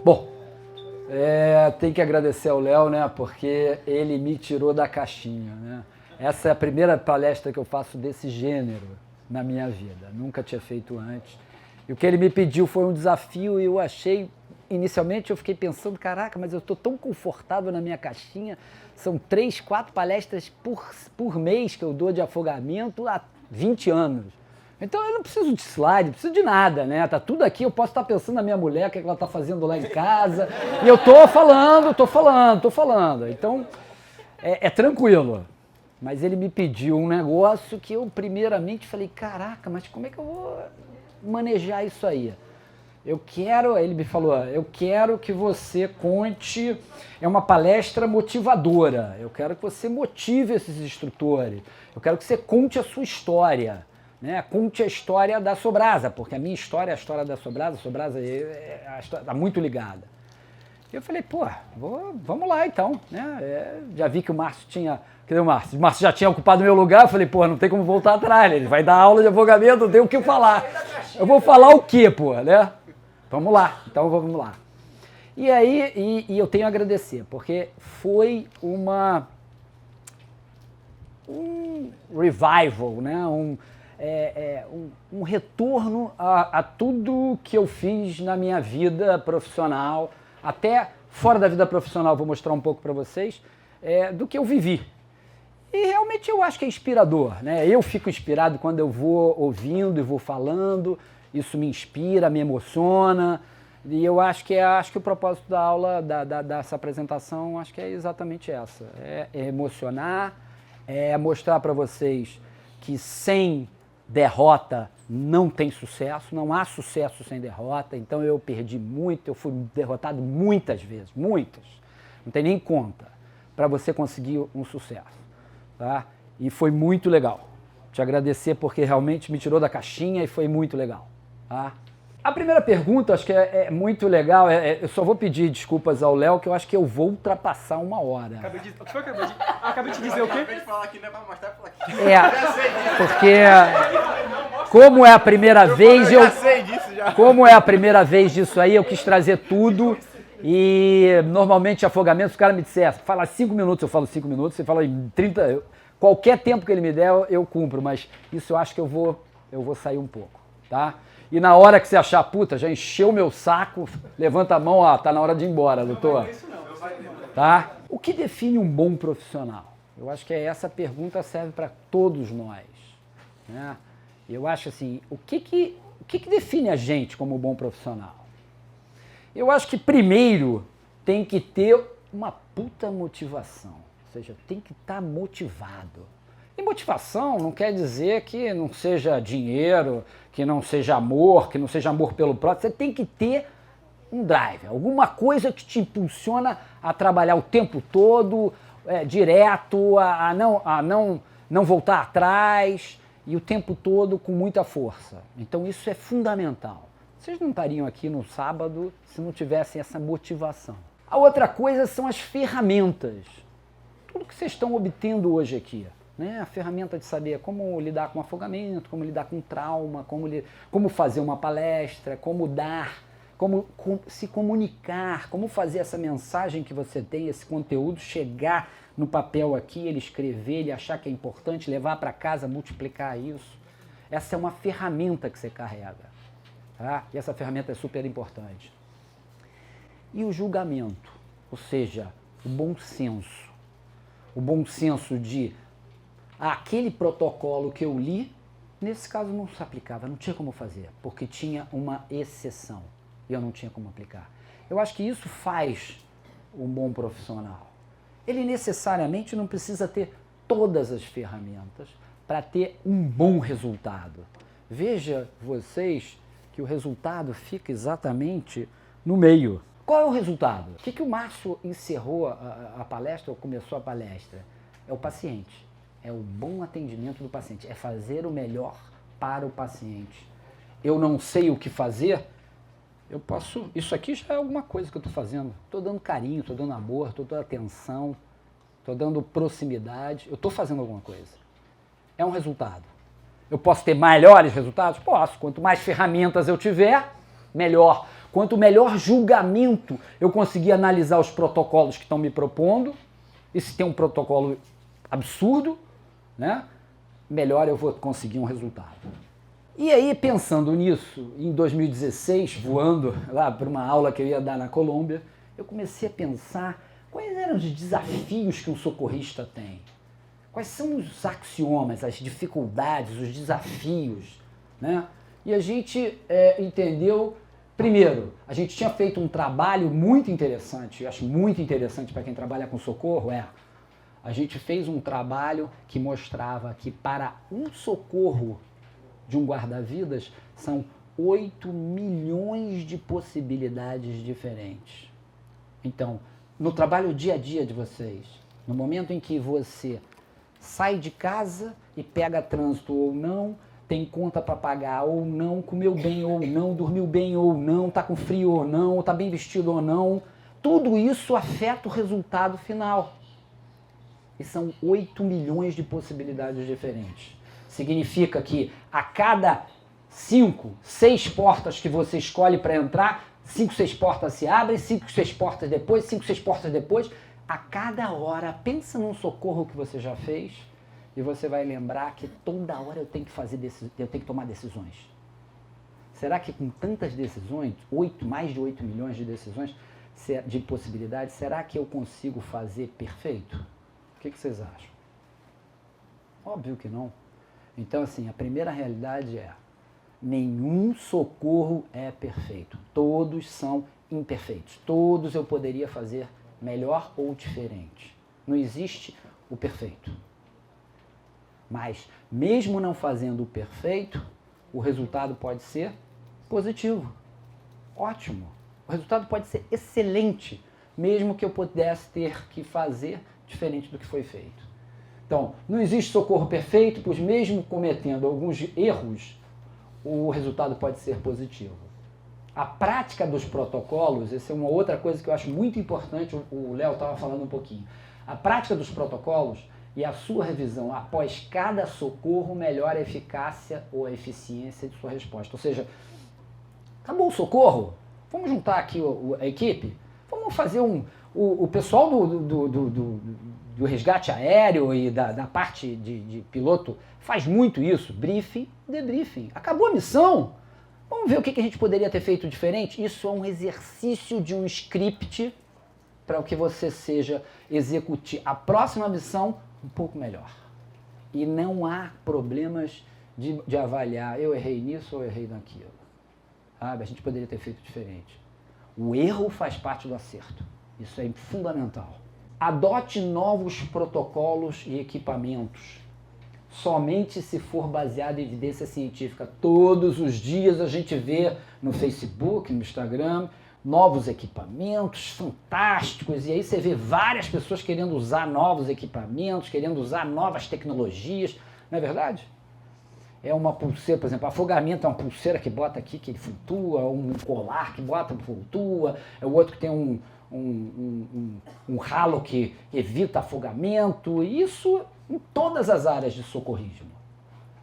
Bom, tem que agradecer ao Léo, né? Porque ele me tirou da caixinha, né? Essa é a primeira palestra que eu faço desse gênero na minha vida. Nunca tinha feito antes. E o que ele me pediu foi um desafio e eu achei... Inicialmente eu fiquei pensando, caraca, mas eu estou tão confortável na minha caixinha. São 3, 4 palestras por mês que eu dou de afogamento há 20 anos. Então eu não preciso de slide, não preciso de nada, né? Tá tudo aqui, eu posso estar pensando na minha mulher, o que ela está fazendo lá em casa. E eu tô falando. Então é tranquilo. Mas ele me pediu um negócio que eu primeiramente falei, caraca, mas como é que eu vou manejar isso aí? Ele me falou, eu quero que você conte, é uma palestra motivadora, eu quero que você motive esses instrutores, eu quero que você conte a sua história, né? Conte a história da Sobrasa, porque a minha história é a história da Sobrasa, a Sobrasa está muito ligada. E eu falei, vamos lá então, né? Já vi que o Márcio tinha... Cadê o Márcio? O Márcio já tinha ocupado o meu lugar, eu falei, não tem como voltar atrás, ele vai dar aula de afogamento, não tem o que falar. Eu vou falar o quê, né? Vamos lá, então vamos lá. E aí, eu tenho a agradecer, porque foi um revival, né? Um retorno a tudo que eu fiz na minha vida profissional, até fora da vida profissional, vou mostrar um pouco para vocês, do que eu vivi. E realmente eu acho que é inspirador, né? Eu fico inspirado quando eu vou ouvindo e vou falando, isso me inspira, me emociona, e eu acho que o propósito da aula, dessa apresentação, acho que é exatamente essa, é emocionar, é mostrar para vocês que sem derrota não tem sucesso, não há sucesso sem derrota, então eu perdi muito, eu fui derrotado muitas vezes, muitas, não tem nem conta, para você conseguir um sucesso, tá? E foi muito legal, te agradecer porque realmente me tirou da caixinha e foi muito legal. Tá? A primeira pergunta, acho que é muito legal, eu só vou pedir desculpas ao Léo, que eu acho que eu vou ultrapassar 1 hora. Acabei de dizer o quê? Acabei de falar aqui, não é pra mostrar pra aqui. Porque como é a primeira vez, como é a primeira vez disso aí, eu quis trazer tudo e normalmente afogamento, os caras me disseram, fala 5 minutos, eu falo 5 minutos, você fala em 30, qualquer tempo que ele me der eu cumpro, mas isso eu acho que eu vou sair um pouco, tá? E na hora que você achar, puta, já encheu meu saco, levanta a mão, tá na hora de ir embora, doutor. Tá? O que define um bom profissional? Eu acho que essa pergunta serve para todos nós, né? Eu acho assim, o que define a gente como bom profissional? Eu acho que primeiro tem que ter uma puta motivação, ou seja, tem que estar motivado. E motivação não quer dizer que não seja dinheiro, que não seja amor pelo próximo. Você tem que ter um drive, alguma coisa que te impulsiona a trabalhar o tempo todo, direto, a não voltar atrás e o tempo todo com muita força. Então isso é fundamental. Vocês não estariam aqui no sábado se não tivessem essa motivação. A outra coisa são as ferramentas. Tudo que vocês estão obtendo hoje aqui. Né? A ferramenta de saber como lidar com afogamento, como lidar com trauma, como fazer uma palestra, como dar, como se comunicar, como fazer essa mensagem que você tem, esse conteúdo, chegar no papel aqui, ele escrever, ele achar que é importante, levar para casa, multiplicar isso. Essa é uma ferramenta que você carrega. Tá? E essa ferramenta é super importante. E o julgamento, ou seja, o bom senso. O bom senso de aquele protocolo que eu li, nesse caso não se aplicava, não tinha como fazer, porque tinha uma exceção e eu não tinha como aplicar. Eu acho que isso faz um bom profissional. Ele necessariamente não precisa ter todas as ferramentas para ter um bom resultado. Veja vocês que o resultado fica exatamente no meio. Qual é o resultado? O que o Márcio encerrou a palestra ou começou a palestra? É o paciente. É o bom atendimento do paciente, é fazer o melhor para o paciente. Eu não sei o que fazer, isso aqui já é alguma coisa que eu estou fazendo. Estou dando carinho, estou dando amor, estou dando atenção, estou dando proximidade, eu estou fazendo alguma coisa. É um resultado. Eu posso ter melhores resultados? Posso. Quanto mais ferramentas eu tiver, melhor. quanto melhor julgamento eu conseguir analisar os protocolos que estão me propondo, e se tem um protocolo absurdo, né, melhor eu vou conseguir um resultado. E aí, pensando nisso, em 2016, voando lá para uma aula que eu ia dar na Colômbia, eu comecei a pensar quais eram os desafios que um socorrista tem. Quais são os axiomas, as dificuldades, os desafios, né? E a gente entendeu, primeiro, a gente tinha feito um trabalho muito interessante, eu acho muito interessante para quem trabalha com socorro, a gente fez um trabalho que mostrava que para um socorro de um guarda-vidas são 8 milhões de possibilidades diferentes. Então, no trabalho dia a dia de vocês, no momento em que você sai de casa e pega trânsito ou não, tem conta para pagar ou não, comeu bem ou não, dormiu bem ou não, está com frio ou não, está bem vestido ou não, tudo isso afeta o resultado final. E são 8 milhões de possibilidades diferentes. Significa que a cada 5, 6 portas que você escolhe para entrar, 5, 6 portas se abrem, 5, 6 portas depois, 5, 6 portas depois. A cada hora, pensa num socorro que você já fez e você vai lembrar que toda hora eu tenho que tomar decisões. Será que com tantas decisões, mais de 8 milhões de decisões, de possibilidades, será que eu consigo fazer perfeito? O que vocês acham? Óbvio que não. Então, assim, a primeira realidade é: nenhum socorro é perfeito. Todos são imperfeitos. Todos eu poderia fazer melhor ou diferente. Não existe o perfeito. Mas, mesmo não fazendo o perfeito, o resultado pode ser positivo. Ótimo. O resultado pode ser excelente, mesmo que eu pudesse ter que fazer diferente do que foi feito. Então, não existe socorro perfeito, pois mesmo cometendo alguns erros, o resultado pode ser positivo. A prática dos protocolos, essa é uma outra coisa que eu acho muito importante, o Léo estava falando um pouquinho. A prática dos protocolos e a sua revisão após cada socorro melhora a eficácia ou a eficiência de sua resposta. Ou seja, acabou o socorro, vamos juntar aqui a equipe, vamos fazer o pessoal do resgate aéreo e da parte de piloto faz muito isso, briefing, debriefing. Acabou a missão, vamos ver o que a gente poderia ter feito diferente? Isso é um exercício de um script para que você execute a próxima missão um pouco melhor. E não há problemas de avaliar, eu errei nisso ou eu errei naquilo. Sabe? A gente poderia ter feito diferente. O erro faz parte do acerto. Isso é fundamental. Adote novos protocolos e equipamentos. Somente se for baseado em evidência científica. Todos os dias a gente vê no Facebook, no Instagram, novos equipamentos fantásticos. E aí você vê várias pessoas querendo usar novos equipamentos, querendo usar novas tecnologias. Não é verdade? É uma pulseira, por exemplo, afogamento é uma pulseira que bota aqui, que ele flutua, um colar que bota, flutua, é o outro que tem um ralo que evita afogamento, e isso em todas as áreas de socorrismo.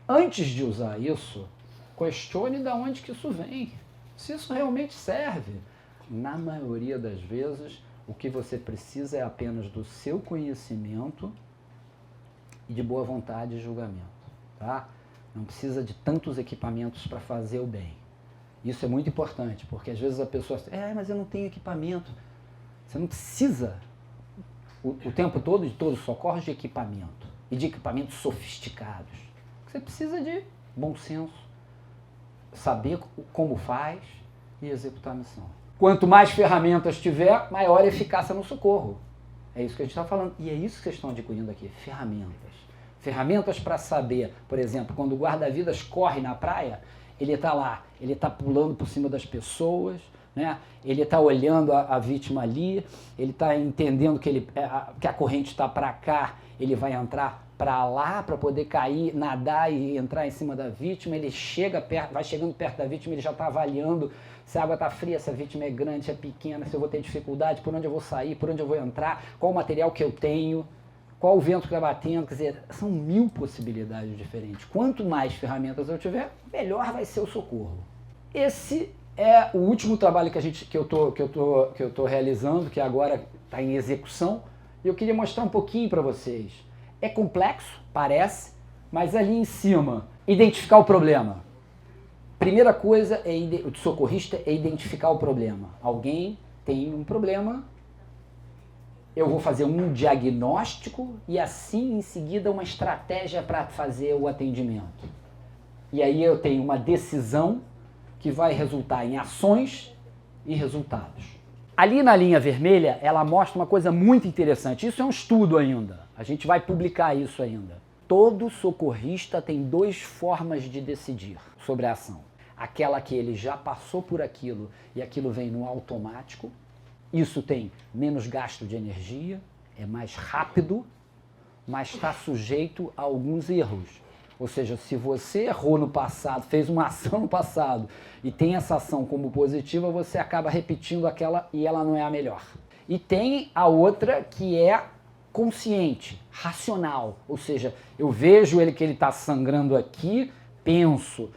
Antes de usar isso, questione de onde que isso vem, se isso realmente serve. Na maioria das vezes, o que você precisa é apenas do seu conhecimento e de boa vontade e julgamento, tá? Não precisa de tantos equipamentos para fazer o bem. Isso é muito importante, porque às vezes a pessoa diz, mas eu não tenho equipamento. Você não precisa o tempo todo de todos os socorros de equipamento e de equipamentos sofisticados. Você precisa de bom senso, saber como faz e executar a missão. Quanto mais ferramentas tiver, maior a eficácia no socorro. É isso que a gente está falando. E é isso que vocês estão adquirindo aqui, ferramentas. Ferramentas para saber, por exemplo, quando o guarda-vidas corre na praia, ele está lá, ele está pulando por cima das pessoas, né? Ele está olhando a vítima ali, ele está entendendo que a corrente está para cá, ele vai entrar para lá para poder cair, nadar e entrar em cima da vítima. Ele chega perto, vai chegando perto da vítima, ele já está avaliando se a água está fria, se a vítima é grande, se é pequena, se eu vou ter dificuldade, por onde eu vou sair, por onde eu vou entrar, qual o material que eu tenho, qual o vento que está batendo. Quer dizer, são 1000 possibilidades diferentes. Quanto mais ferramentas eu tiver, melhor vai ser o socorro. Esse é o último trabalho que eu tô realizando, que agora está em execução, e eu queria mostrar um pouquinho para vocês. É complexo, parece, mas ali em cima, identificar o problema. Primeira coisa o socorrista é identificar o problema. Alguém tem um problema, eu vou fazer um diagnóstico e assim em seguida uma estratégia para fazer o atendimento. E aí eu tenho uma decisão que vai resultar em ações e resultados. Ali na linha vermelha, ela mostra uma coisa muito interessante. Isso é um estudo ainda. A gente vai publicar isso ainda. Todo socorrista tem 2 formas de decidir sobre a ação. Aquela que ele já passou por aquilo e aquilo vem no automático. Isso tem menos gasto de energia, é mais rápido, mas está sujeito a alguns erros. Ou seja, se você errou no passado, fez uma ação no passado e tem essa ação como positiva, você acaba repetindo aquela e ela não é a melhor. E tem a outra que é consciente, racional. Ou seja, eu vejo que ele está sangrando aqui, penso,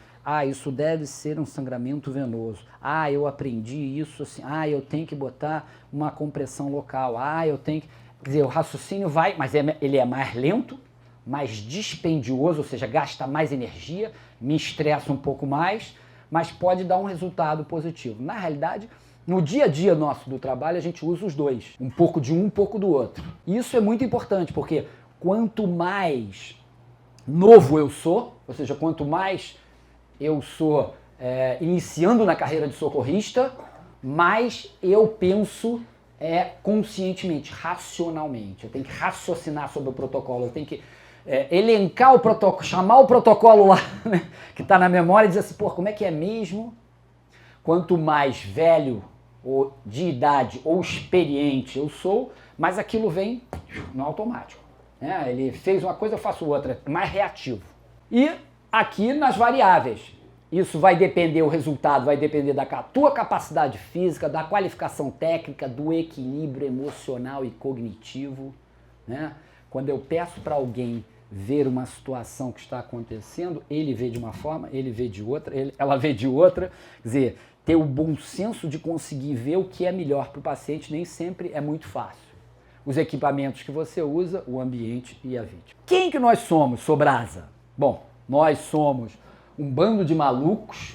isso deve ser um sangramento venoso. Eu aprendi isso assim. Eu tenho que botar uma compressão local. Eu tenho que... Quer dizer, o raciocínio vai, mas ele é mais lento, mais dispendioso, ou seja, gasta mais energia, me estressa um pouco mais, mas pode dar um resultado positivo. Na realidade, no dia a dia nosso do trabalho, a gente usa os 2. Um pouco de um pouco do outro. E isso é muito importante, porque quanto mais novo eu sou, ou seja, quanto mais eu sou iniciando na carreira de socorrista, mais eu penso conscientemente, racionalmente. Eu tenho que raciocinar sobre o protocolo, eu tenho que elencar o protocolo, chamar o protocolo lá, né, que está na memória e dizer assim, como é que é mesmo? Quanto mais velho ou de idade ou experiente eu sou, mais aquilo vem no automático. Ele fez uma coisa, eu faço outra, mais reativo. E aqui nas variáveis, isso vai depender, o resultado vai depender da tua capacidade física, da qualificação técnica, do equilíbrio emocional e cognitivo, né? Quando eu peço para alguém ver uma situação que está acontecendo, ele vê de uma forma, ele vê de outra, ela vê de outra. Quer dizer, ter o bom senso de conseguir ver o que é melhor para o paciente nem sempre é muito fácil. Os equipamentos que você usa, o ambiente e a vítima. Quem que nós somos, Sobrasa? Bom, nós somos um bando de malucos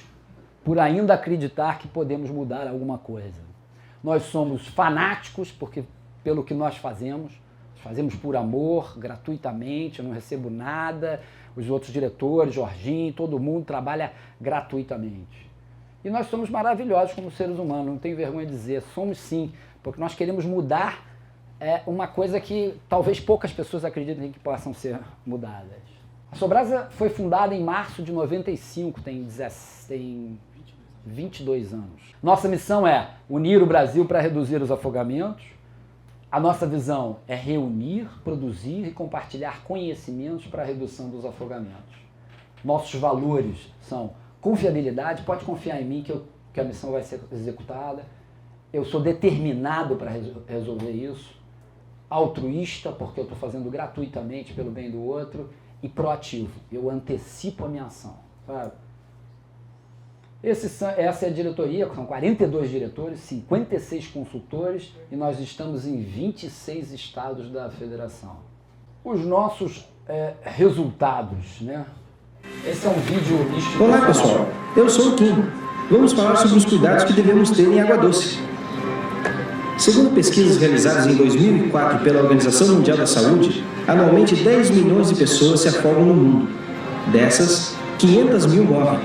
por ainda acreditar que podemos mudar alguma coisa. Nós somos fanáticos porque pelo que nós fazemos por amor, gratuitamente, eu não recebo nada, os outros diretores, Jorginho, todo mundo trabalha gratuitamente. E nós somos maravilhosos como seres humanos, não tenho vergonha de dizer, somos sim, porque nós queremos mudar uma coisa que talvez poucas pessoas acreditem que possam ser mudadas. A Sobrasa foi fundada em março de 95, tem 22 anos. Nossa missão é unir o Brasil para reduzir os afogamentos. A nossa visão é reunir, produzir e compartilhar conhecimentos para a redução dos afogamentos. Nossos valores são confiabilidade, pode confiar em mim que a missão vai ser executada. Eu sou determinado para resolver isso. Altruísta, porque eu estou fazendo gratuitamente pelo bem do outro. E proativo, eu antecipo a minha ação. Sabe? Essa é a diretoria, são 42 diretores, 56 consultores e nós estamos em 26 estados da federação. Os nossos resultados, né? Esse é um vídeo institucional. Olá pessoal, eu sou o Kim. Vamos falar sobre os cuidados que devemos ter em água doce. Segundo pesquisas realizadas em 2004 pela Organização Mundial da Saúde, anualmente 10 milhões de pessoas se afogam no mundo. Dessas, 500 mil morrem.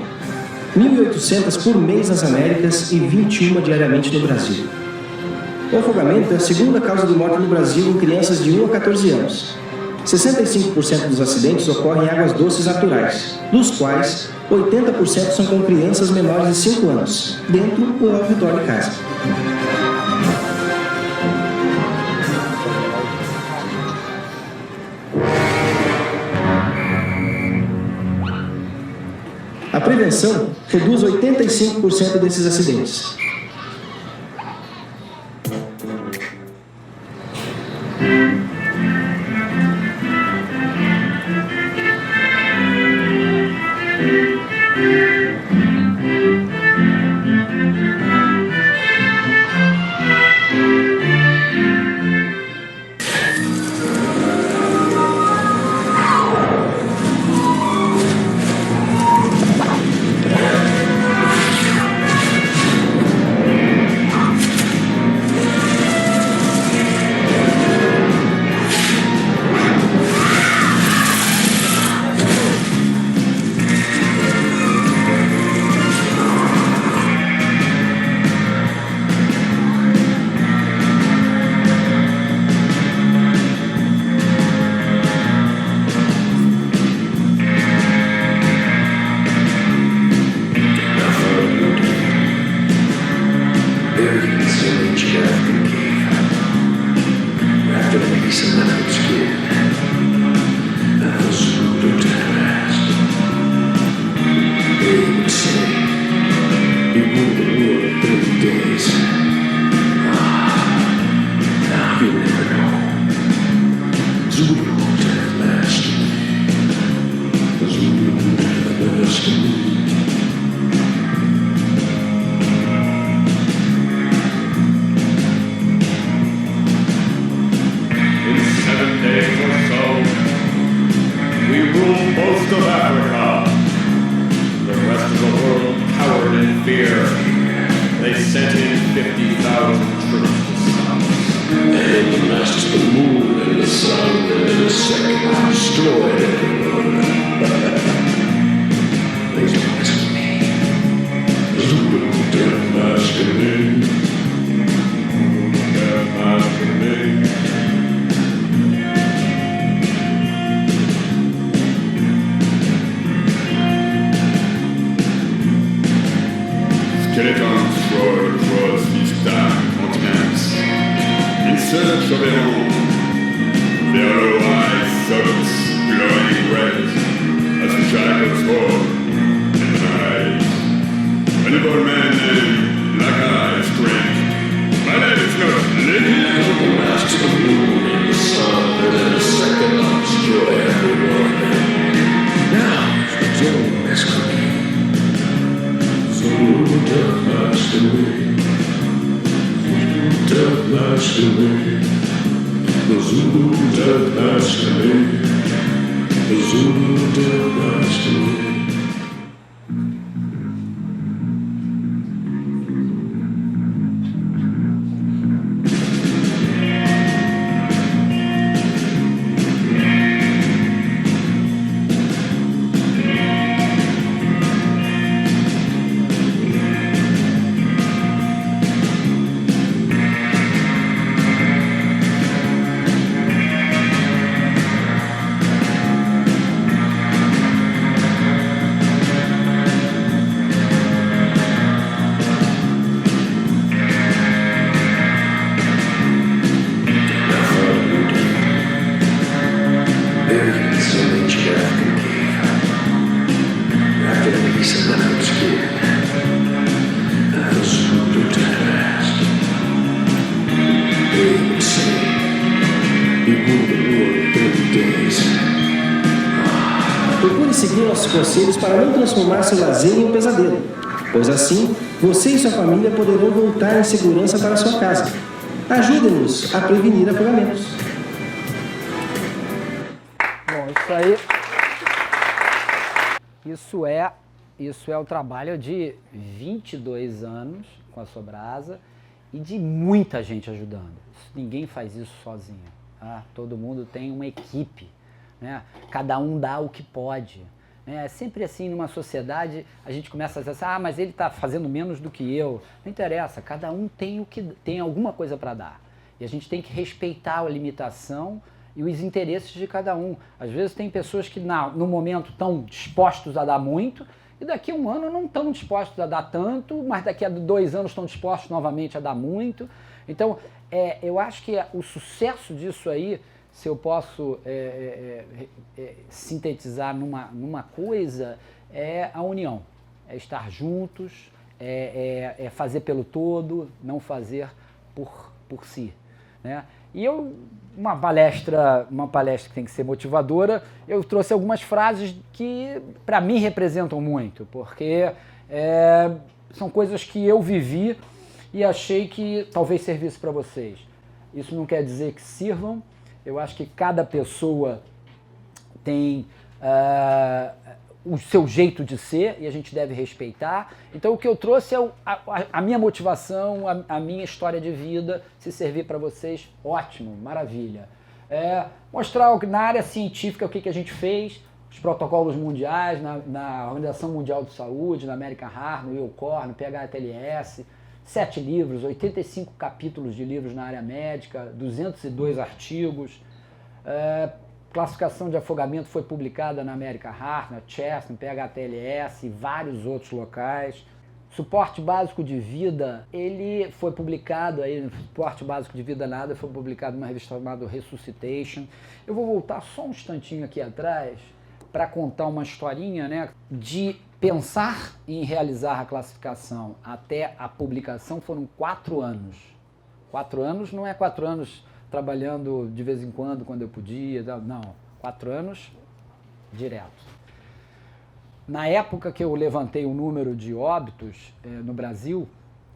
1.800 por mês nas Américas e 21 diariamente no Brasil. O afogamento é a segunda causa de morte no Brasil em crianças de 1 a 14 anos. 65% dos acidentes ocorrem em águas doces naturais, dos quais 80% são com crianças menores de 5 anos, dentro ou ao redor de casa. A prevenção reduz 85% desses acidentes. destroyed everyone. Please don't mess with me. Zulu Death Masquerade. Death Masquerade. Skeletons crawl across these dark continents in search of their own. Their hollow eyes sucks glowing red as the shackles fall in the night. An evil man named Lakai screams, "My name is not Legion." The master of the moon and the sun, and in a second I'll destroy everyone. Now, don't mess with me. Zulu Death Masquerade. Zulu Death Masquerade. The Zulu Death Masquerade. The Zulu Death Masquerade. Procure seguir nossos conselhos para não transformar seu lazer em um pesadelo, pois assim você e sua família poderão voltar em segurança para sua casa. Ajude-nos a prevenir afogamentos. Bom, isso é o trabalho de 22 anos com a Sobrasa e de muita gente ajudando. Ninguém faz isso sozinho, tá? Todo mundo tem uma equipe, né? Cada um dá o que pode. É sempre assim, numa sociedade, a gente começa a dizer assim, mas ele está fazendo menos do que eu. Não interessa, cada um tem alguma coisa para dar. E a gente tem que respeitar a limitação e os interesses de cada um. Às vezes tem pessoas que no momento estão dispostos a dar muito, e daqui a um ano não estão dispostos a dar tanto, mas daqui a 2 anos estão dispostos novamente a dar muito. Então, eu acho que o sucesso disso aí, se eu posso sintetizar numa coisa, é a união. É estar juntos, é fazer pelo todo, não fazer por si, né? E uma palestra que tem que ser motivadora, eu trouxe algumas frases que para mim representam muito, porque são coisas que eu vivi e achei que talvez servisse para vocês. Isso não quer dizer que sirvam. Eu acho que cada pessoa tem o seu jeito de ser e a gente deve respeitar. Então o que eu trouxe é a minha motivação, a minha história de vida. Se servir para vocês, ótimo, maravilha. Mostrar na área científica o que a gente fez, os protocolos mundiais, na Organização Mundial de Saúde, na American Heart, no ILCOR, no PHTLS, 7 livros, 85 capítulos de livros na área médica, 202 artigos. Classificação de afogamento foi publicada na American Heart, na Chest, no PHTLS e vários outros locais. Suporte básico de vida, ele foi publicado aí, no Suporte básico de vida nada, foi publicado numa revista chamada Resuscitation. Eu vou voltar só um instantinho aqui atrás para contar uma historinha, né, de pensar em realizar a classificação até a publicação foram 4 anos. 4 anos não é 4 anos trabalhando de vez em quando eu podia, não, 4 anos direto. Na época que eu levantei o número de óbitos no Brasil,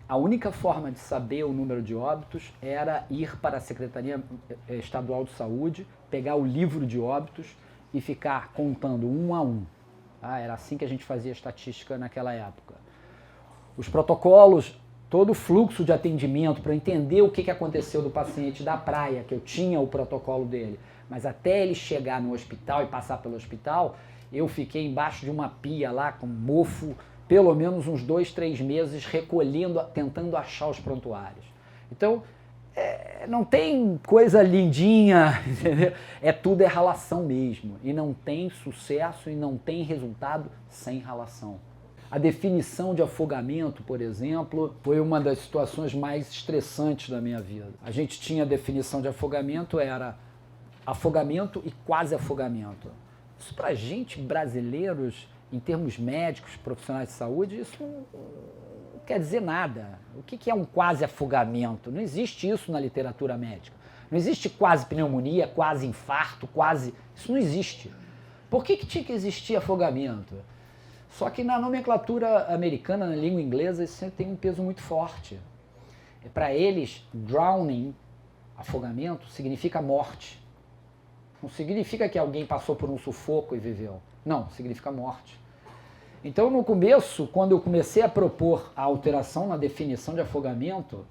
a única forma de saber o número de óbitos era ir para a Secretaria Estadual de Saúde, pegar o livro de óbitos e ficar contando 1 a 1. Era assim que a gente fazia estatística naquela época. Os protocolos todo o fluxo de atendimento para entender o que aconteceu do paciente da praia, que eu tinha o protocolo dele, mas até ele chegar no hospital e passar pelo hospital, eu fiquei embaixo de uma pia lá com mofo, pelo menos uns 2, 3 meses recolhendo, tentando achar os prontuários. Então, não tem coisa lindinha, entendeu? Tudo é ralação mesmo. E não tem sucesso e não tem resultado sem ralação. A definição de afogamento, por exemplo, foi uma das situações mais estressantes da minha vida. A gente tinha a definição de afogamento, era afogamento e quase afogamento. Isso pra gente, brasileiros, em termos médicos, profissionais de saúde, isso não quer dizer nada. O que é um quase afogamento? Não existe isso na literatura médica. Não existe quase pneumonia, quase infarto, quase... Isso não existe. Por que tinha que existir afogamento? Só que na nomenclatura americana, na língua inglesa, isso tem um peso muito forte. Para eles, drowning, afogamento, significa morte. Não significa que alguém passou por um sufoco e viveu. Não, significa morte. Então, no começo, quando eu comecei a propor a alteração na definição de afogamento,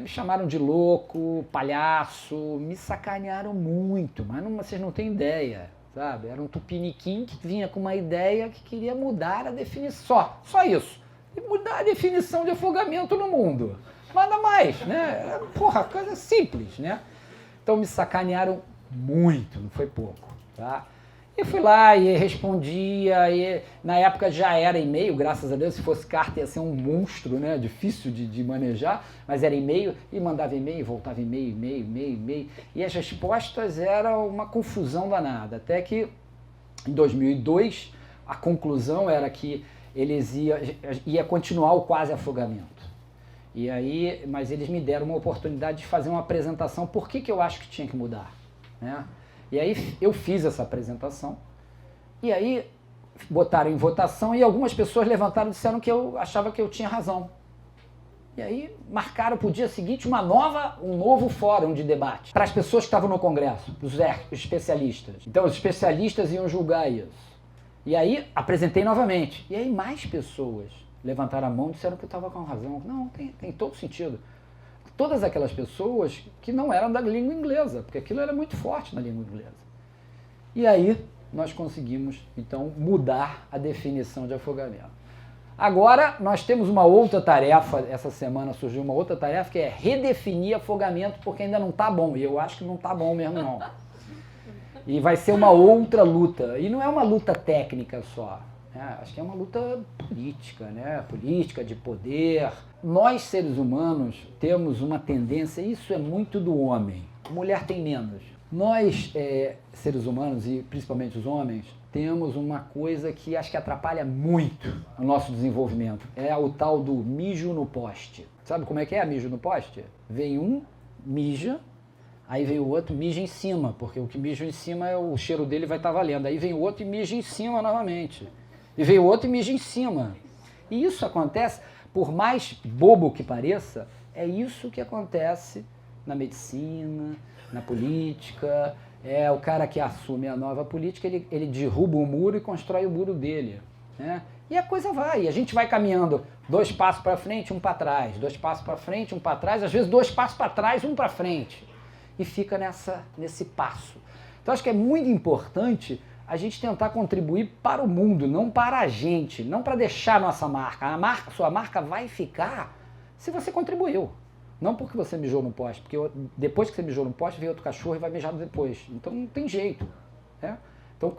me chamaram de louco, palhaço, me sacanearam muito, mas vocês não têm ideia, sabe? Era um tupiniquim que vinha com uma ideia que queria mudar a definição, só isso. E mudar a definição de afogamento no mundo. Nada mais, né? Porra, coisa simples, né? Então, me sacanearam muito, não foi pouco, tá? E fui lá e respondia, e na época já era e-mail, graças a Deus, se fosse carta ia ser um monstro, né? Difícil de manejar, mas era e-mail, e mandava e-mail, voltava e-mail, e as respostas eram uma confusão danada, até que em 2002 a conclusão era que eles ia continuar o quase afogamento. E aí, mas eles me deram uma oportunidade de fazer uma apresentação, por que eu acho que tinha que mudar, né? E aí eu fiz essa apresentação, e aí botaram em votação e algumas pessoas levantaram e disseram que eu achava que eu tinha razão. E aí marcaram para o dia seguinte um novo fórum de debate para as pessoas que estavam no Congresso, os especialistas. Então os especialistas iam julgar isso. E aí apresentei novamente. E aí mais pessoas levantaram a mão e disseram que eu estava com razão. Não, tem todo sentido. Todas aquelas pessoas que não eram da língua inglesa, porque aquilo era muito forte na língua inglesa. E aí nós conseguimos, então, mudar a definição de afogamento. Agora nós temos uma outra tarefa, essa semana surgiu uma outra tarefa, que é redefinir afogamento, porque ainda não está bom, e eu acho que não está bom mesmo não. E vai ser uma outra luta, e não é uma luta técnica só. Acho que é uma luta política, né? Política, de poder. Nós, seres humanos, temos uma tendência, isso é muito do homem, a mulher tem menos. Nós, seres humanos, e principalmente os homens, temos uma coisa que acho que atrapalha muito o nosso desenvolvimento. É o tal do mijo no poste. Sabe como é que é mijo no poste? Vem um, mija, aí vem o outro, mija em cima, porque o que mija em cima, o cheiro dele vai estar valendo. Aí vem o outro e mija em cima novamente. E veio outro e mija em cima. E isso acontece, por mais bobo que pareça, é isso que acontece na medicina, na política. É o cara que assume a nova política, ele derruba o muro e constrói o muro dele, né? E a coisa vai, a gente vai caminhando 2 passos para frente, 1 para trás, 2 passos para frente, 1 para trás, às vezes 2 passos para trás, 1 para frente. E fica nesse passo. Então acho que é muito importante a gente tentar contribuir para o mundo, não para a gente, não para deixar nossa marca. Sua marca vai ficar se você contribuiu. Não porque você mijou no poste, porque depois que você mijou no poste, vem outro cachorro e vai mijar depois. Então não tem jeito, né? Então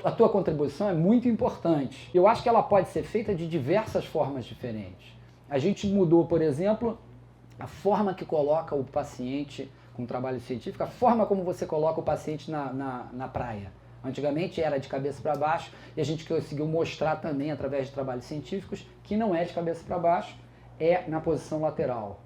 a tua contribuição é muito importante. Eu acho que ela pode ser feita de diversas formas diferentes. A gente mudou, por exemplo, a forma que coloca o paciente com trabalho científico, a forma como você coloca o paciente na praia. Antigamente era de cabeça para baixo e a gente conseguiu mostrar também, através de trabalhos científicos, que não é de cabeça para baixo, é na posição lateral.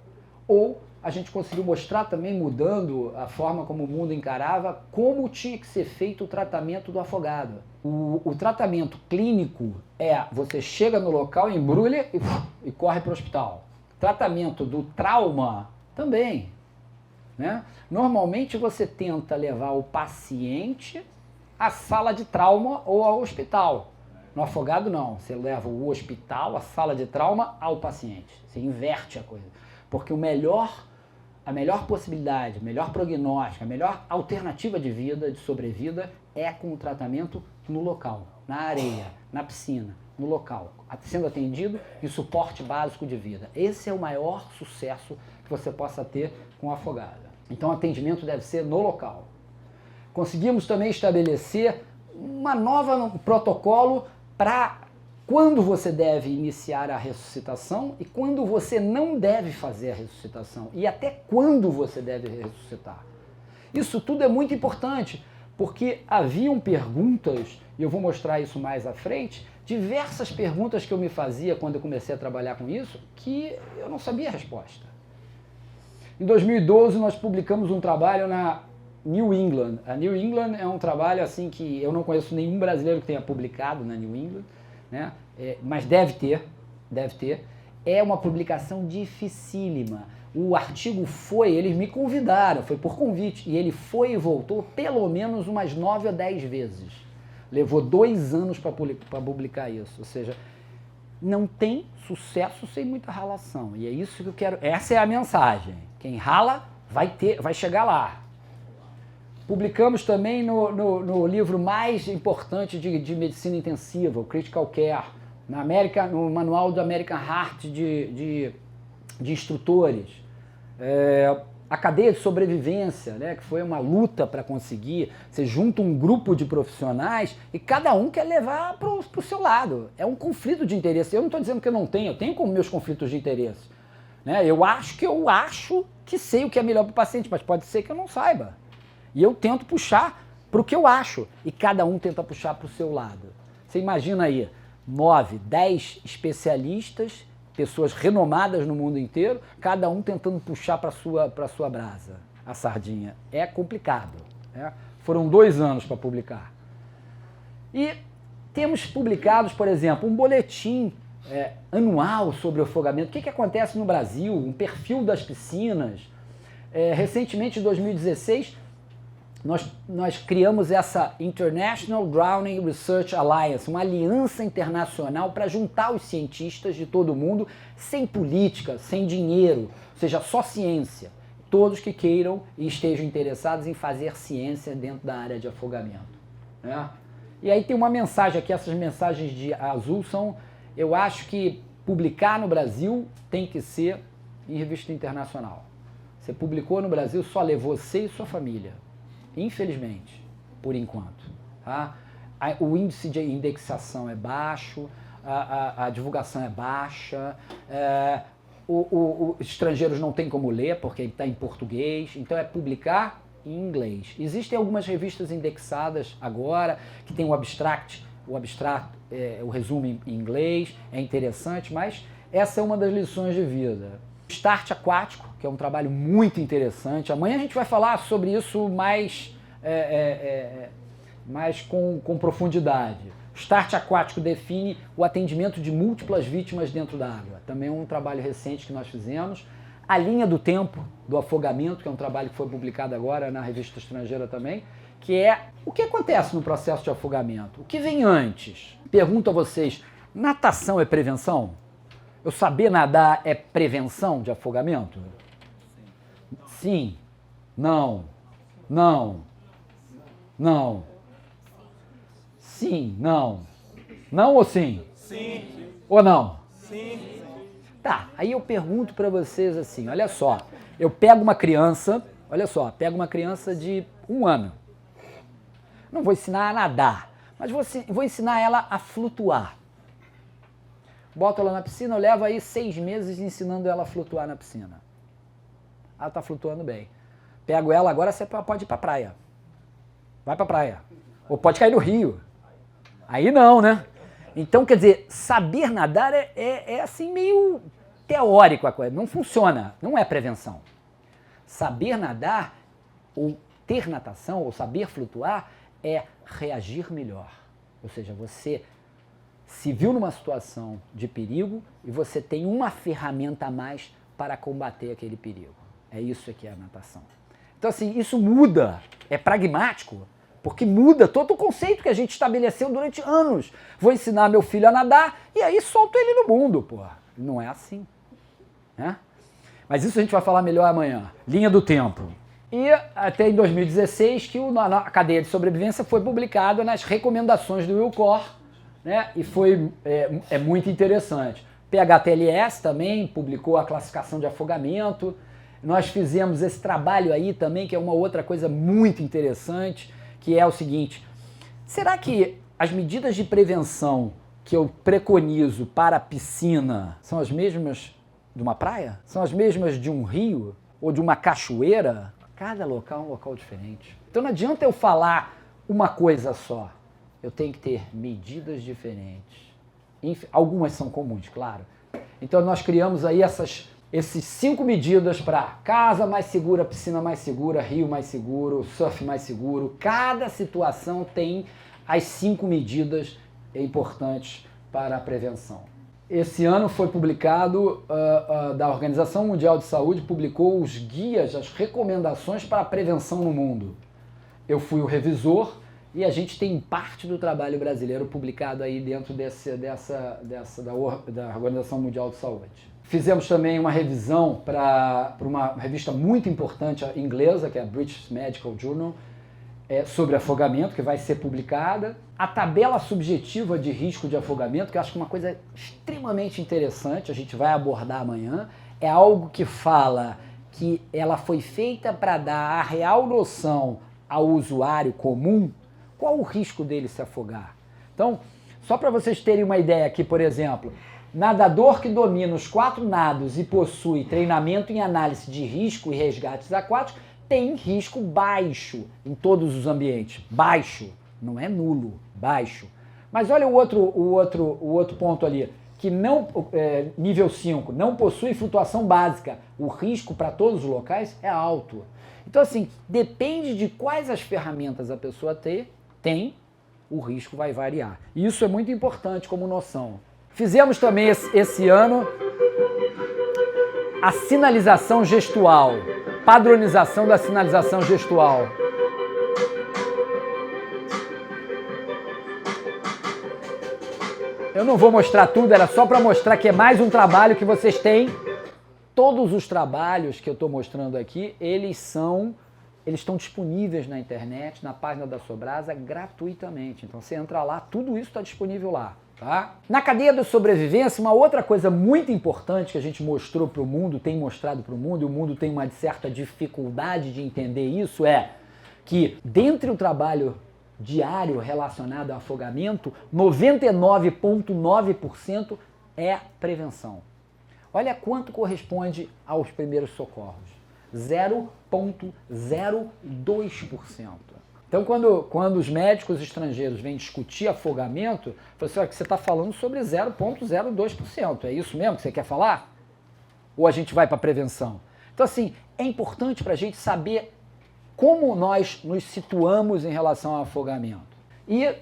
Ou a gente conseguiu mostrar também, mudando a forma como o mundo encarava, como tinha que ser feito o tratamento do afogado. O tratamento clínico é, você chega no local, embrulha e corre para o hospital. Tratamento do trauma também, né? Normalmente você tenta levar o paciente à sala de trauma ou ao hospital. No afogado, não. Você leva o hospital, a sala de trauma ao paciente. Você inverte a coisa. Porque a melhor possibilidade, o melhor prognóstico, a melhor alternativa de vida, de sobrevida, é com o tratamento no local, na areia, na piscina, no local, sendo atendido em suporte básico de vida. Esse é o maior sucesso que você possa ter com a afogada. Então o atendimento deve ser no local. Conseguimos também estabelecer um novo protocolo para quando você deve iniciar a ressuscitação e quando você não deve fazer a ressuscitação e até quando você deve ressuscitar. Isso tudo é muito importante, porque haviam perguntas, e eu vou mostrar isso mais à frente, diversas perguntas que eu me fazia quando eu comecei a trabalhar com isso, que eu não sabia a resposta. Em 2012 nós publicamos um trabalho na New England. A New England é um trabalho assim que eu não conheço nenhum brasileiro que tenha publicado na New England, né? Mas deve ter. É uma publicação dificílima. O artigo eles me convidaram, foi por convite, e ele foi e voltou pelo menos umas 9 ou 10 vezes. Levou 2 anos para publicar isso, ou seja, não tem sucesso sem muita ralação, e é isso que eu quero, essa é a mensagem. Quem rala vai chegar lá. Publicamos também no livro mais importante de medicina intensiva, o Critical Care, no manual do American Heart de instrutores. A cadeia de sobrevivência, né, que foi uma luta para conseguir. Você junta um grupo de profissionais e cada um quer levar para o seu lado. É um conflito de interesse. Eu não estou dizendo que eu tenho como meus conflitos de interesse. Né? Eu acho que sei o que é melhor para o paciente, mas pode ser que eu não saiba. E eu tento puxar para o que eu acho, e cada um tenta puxar para o seu lado. Você imagina aí, 9, 10 especialistas, pessoas renomadas no mundo inteiro, cada um tentando puxar para a sua brasa, a sardinha. É complicado. Né? Foram 2 anos para publicar. E temos publicados, por exemplo, um boletim anual sobre o afogamento. O que acontece no Brasil? Um perfil das piscinas. Recentemente, em 2016, nós criamos essa International Drowning Research Alliance, uma aliança internacional para juntar os cientistas de todo mundo, sem política, sem dinheiro, ou seja, só ciência. Todos que queiram e estejam interessados em fazer ciência dentro da área de afogamento. Né? E aí tem uma mensagem aqui, essas mensagens de azul são, eu acho que publicar no Brasil tem que ser em revista internacional. Você publicou no Brasil, só levou você e sua família. Infelizmente, por enquanto. Tá? O índice de indexação é baixo, a divulgação é baixa, os estrangeiros não têm como ler porque está em português, então é publicar em inglês. Existem algumas revistas indexadas agora que tem o abstract, o resumo em inglês, é interessante, mas essa é uma das lições de vida. Start Aquático, que é um trabalho muito interessante. Amanhã a gente vai falar sobre isso mais com profundidade. O Start Aquático define o atendimento de múltiplas vítimas dentro da água. Também é um trabalho recente que nós fizemos. A Linha do Tempo do Afogamento, que é um trabalho que foi publicado agora na revista estrangeira também, que é o que acontece no processo de afogamento. O que vem antes? Pergunto a vocês, natação é prevenção? Eu saber nadar é prevenção de afogamento? Sim. Não. Não. Não. Sim. Não. Não ou sim? Sim. Ou não? Sim. Tá, aí eu pergunto para vocês assim, olha só, eu pego uma criança, de 1 ano. Não vou ensinar a nadar, mas vou ensinar ela a flutuar. Boto ela na piscina, eu levo aí 6 meses ensinando ela a flutuar na piscina. Ela está flutuando bem. Pego ela, agora você pode ir para a praia. Vai para a praia. Ou pode cair no rio. Aí não, né? Então, quer dizer, saber nadar é assim meio teórico a coisa. Não funciona, não é prevenção. Saber nadar, ou ter natação, ou saber flutuar, é reagir melhor. Ou seja, você se viu numa situação de perigo e você tem uma ferramenta a mais para combater aquele perigo. É isso que é a natação. Então, assim, isso muda, é pragmático, porque muda todo o conceito que a gente estabeleceu durante anos. Vou ensinar meu filho a nadar e aí solto ele no mundo, porra. Não é assim, né? Mas isso a gente vai falar melhor amanhã. Linha do tempo. E até em 2016 que a cadeia de sobrevivência foi publicada nas recomendações do Wilcor, né? E foi muito interessante. PHTLS também publicou a classificação de afogamento. Nós fizemos esse trabalho aí também, que é uma outra coisa muito interessante, que é o seguinte: será que as medidas de prevenção que eu preconizo para a piscina são as mesmas de uma praia? São as mesmas de um rio? Ou de uma cachoeira? Cada local é um local diferente. Então não adianta eu falar uma coisa só. Eu tenho que ter medidas diferentes. Algumas são comuns, claro. Então nós criamos aí esses 5 medidas para casa mais segura, piscina mais segura, rio mais seguro, surf mais seguro. Cada situação tem as 5 medidas importantes para a prevenção. Esse ano foi publicado, da Organização Mundial de Saúde, publicou os guias, as recomendações para a prevenção no mundo. Eu fui o revisor e a gente tem parte do trabalho brasileiro publicado aí dentro da Organização Mundial de Saúde. Fizemos também uma revisão para uma revista muito importante inglesa, que é a British Medical Journal, sobre afogamento, que vai ser publicada. A tabela subjetiva de risco de afogamento, que eu acho que é uma coisa extremamente interessante, a gente vai abordar amanhã, é algo que fala que ela foi feita para dar a real noção ao usuário comum qual o risco dele se afogar. Então, só para vocês terem uma ideia aqui, por exemplo, nadador que domina os 4 nados e possui treinamento em análise de risco e resgates aquáticos tem risco baixo em todos os ambientes. Baixo, não é nulo, baixo. Mas olha o outro ponto ali, que nível 5, não possui flutuação básica. O risco para todos os locais é alto. Então assim, depende de quais as ferramentas a pessoa tem, o risco vai variar. E isso é muito importante como noção. Fizemos também esse ano a sinalização gestual, padronização da sinalização gestual. Eu não vou mostrar tudo, era só para mostrar que é mais um trabalho que vocês têm. Todos os trabalhos que eu estou mostrando aqui, eles estão disponíveis na internet, na página da Sobrasa, gratuitamente. Então você entra lá, tudo isso está disponível lá. Tá? Na cadeia da sobrevivência, uma outra coisa muito importante que a gente mostrou para o mundo, tem mostrado para o mundo, e o mundo tem uma certa dificuldade de entender isso, é que dentre o trabalho diário relacionado ao afogamento, 99,9% é prevenção. Olha quanto corresponde aos primeiros socorros. 0,02%. Então, quando os médicos estrangeiros vêm discutir afogamento, você está falando sobre 0,02%. É isso mesmo que você quer falar? Ou a gente vai para a prevenção? Então, assim, é importante para a gente saber como nós nos situamos em relação ao afogamento. E,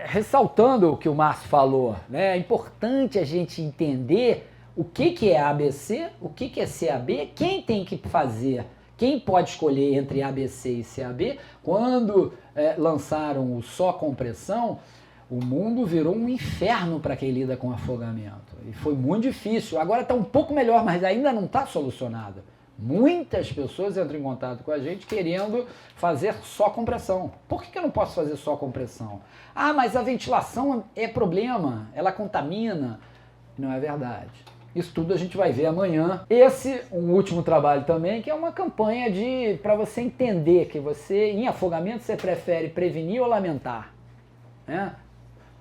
ressaltando o que o Márcio falou, né, é importante a gente entender o que é ABC, o que é CAB, quem tem que fazer. Quem pode escolher entre ABC e CAB? Quando lançaram o só compressão, o mundo virou um inferno para quem lida com afogamento. E foi muito difícil. Agora está um pouco melhor, mas ainda não está solucionado. Muitas pessoas entram em contato com a gente querendo fazer só compressão. Por que eu não posso fazer só compressão? Ah, mas a ventilação é problema, ela contamina. Não é verdade. Isso tudo a gente vai ver amanhã. Um último trabalho também, que é uma campanha para você entender que você, em afogamento, você prefere prevenir ou lamentar. Né?